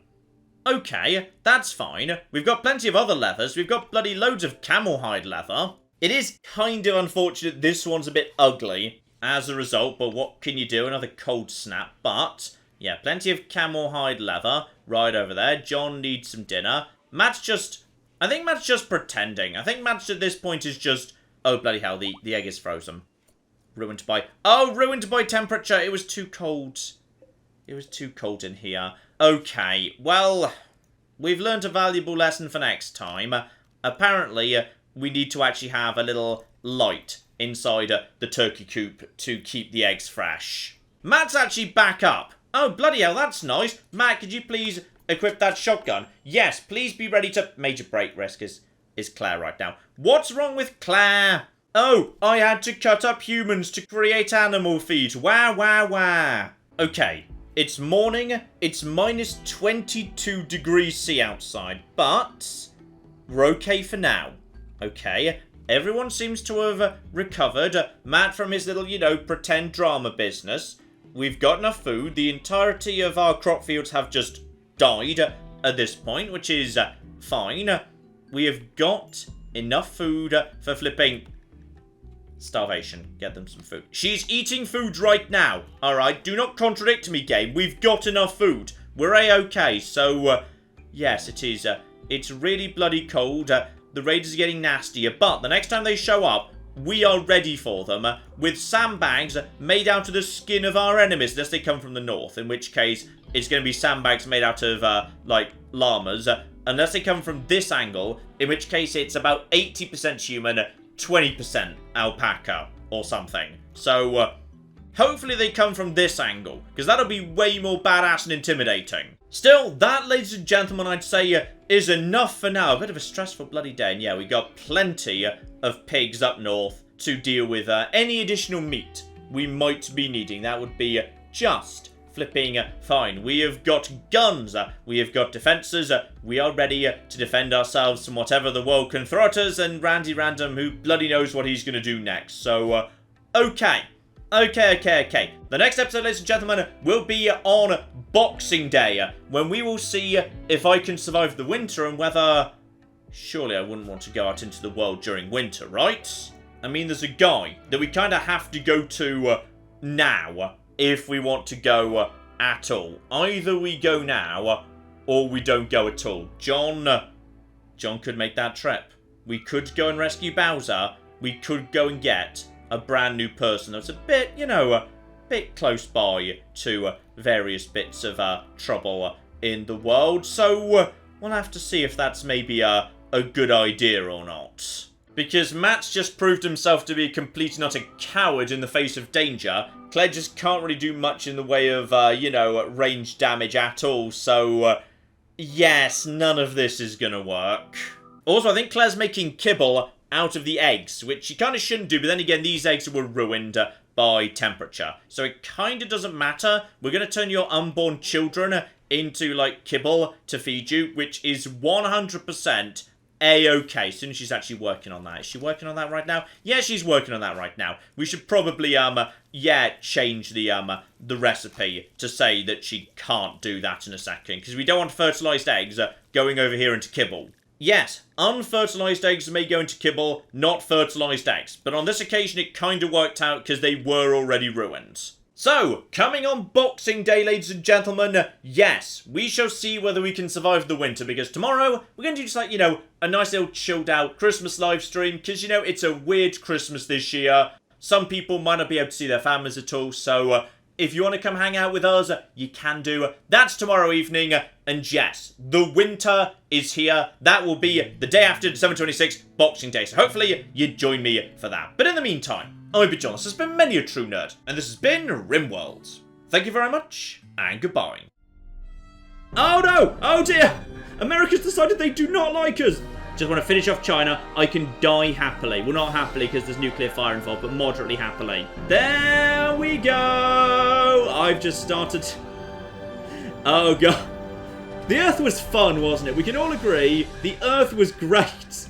Okay, that's fine. We've got plenty of other leathers. We've got bloody loads of camel hide leather. It is kind of unfortunate this one's a bit ugly as a result, but what can you do? Another cold snap, but... yeah, plenty of camel hide leather right over there. John needs some dinner. Matt's just... I think Matt's just pretending. I think Matt's at this point is just... oh, bloody hell, the egg is frozen. Ruined by... oh, ruined by temperature. It was too cold. It was too cold in here. Okay, well, we've learned a valuable lesson for next time. Apparently, we need to actually have a little light inside the turkey coop to keep the eggs fresh. Matt's actually back up. Oh, bloody hell, that's nice. Matt, could you please equip that shotgun? Yes, please be ready to... major break risk is Claire right now. What's wrong with Claire? Oh, I had to cut up humans to create animal feed. Wow. Okay. It's morning, it's minus 22 degrees C outside, but we're okay for now. Okay, everyone seems to have recovered. Matt from his little, you know, pretend drama business. We've got enough food. The entirety of our crop fields have just died at this point, which is fine. We have got enough food for flipping... starvation. Get them some food. She's eating food right now. Alright, do not contradict me, game. We've got enough food. We're A-okay. So, yes, it is. It's really bloody cold. The raiders are getting nastier. But the next time they show up, we are ready for them with sandbags made out of the skin of our enemies, unless they come from the north, in which case it's going to be sandbags made out of, like, llamas, unless they come from this angle, in which case it's about 80% human, 20% alpaca, or something. So, hopefully they come from this angle, because that'll be way more badass and intimidating. Still, that, ladies and gentlemen, I'd say is enough for now. A bit of a stressful bloody day, and yeah, we got plenty of pigs up north to deal with any additional meat we might be needing. That would be just flipping fine. We have got guns, we have got defences, we are ready to defend ourselves from whatever the world can throw at us, and Randy Random, who bloody knows what he's going to do next. So, okay. The next episode, ladies and gentlemen, will be on Boxing Day, when we will see if I can survive the winter and whether... Surely I wouldn't want to go out into the world during winter, right? I mean, there's a guy that we kind of have to go to now if we want to go at all. Either we go now or we don't go at all. John could make that trip. We could go and rescue Bowser. We could go and get a brand new person that's a bit, you know, a bit close by to various bits of trouble in the world. So we'll have to see if that's maybe a good idea or not. Because Matt's just proved himself to be a complete and utter coward in the face of danger. Claire just can't really do much in the way of, you know, range damage at all. So, yes, none of this is gonna work. Also, I think Claire's making kibble out of the eggs, which she kind of shouldn't do. But then again, these eggs were ruined by temperature. So it kind of doesn't matter. We're going to turn your unborn children into, like, kibble to feed you, which is 100% A-okay. As soon as she's actually working on that. Is she working on that right now? Yeah, she's working on that right now. We should probably, change the recipe to say that she can't do that in a second. Because we don't want fertilized eggs going over here into kibble. Yes, unfertilized eggs may go into kibble, not fertilized eggs. But on this occasion, it kind of worked out because they were already ruined. So, coming on Boxing Day, ladies and gentlemen, yes, we shall see whether we can survive the winter. Because tomorrow, we're going to do just like, you know, a nice little chilled out Christmas live stream. Because, you know, it's a weird Christmas this year. Some people might not be able to see their families at all. So, if you want to come hang out with us, you can do. That's tomorrow evening. And yes, the winter is here. That will be the day after December 26th, Boxing Day. So hopefully you join me for that. But in the meantime, I've been John. This has been Many a True Nerd. And this has been RimWorld. Thank you very much, and goodbye. Oh no! Oh dear! America's decided they do not like us! Just want to finish off China. I can die happily. Well, not happily because there's nuclear fire involved, but moderately happily. There we go! I've just started... Oh, God. The Earth was fun, wasn't it? We can all agree the Earth was great.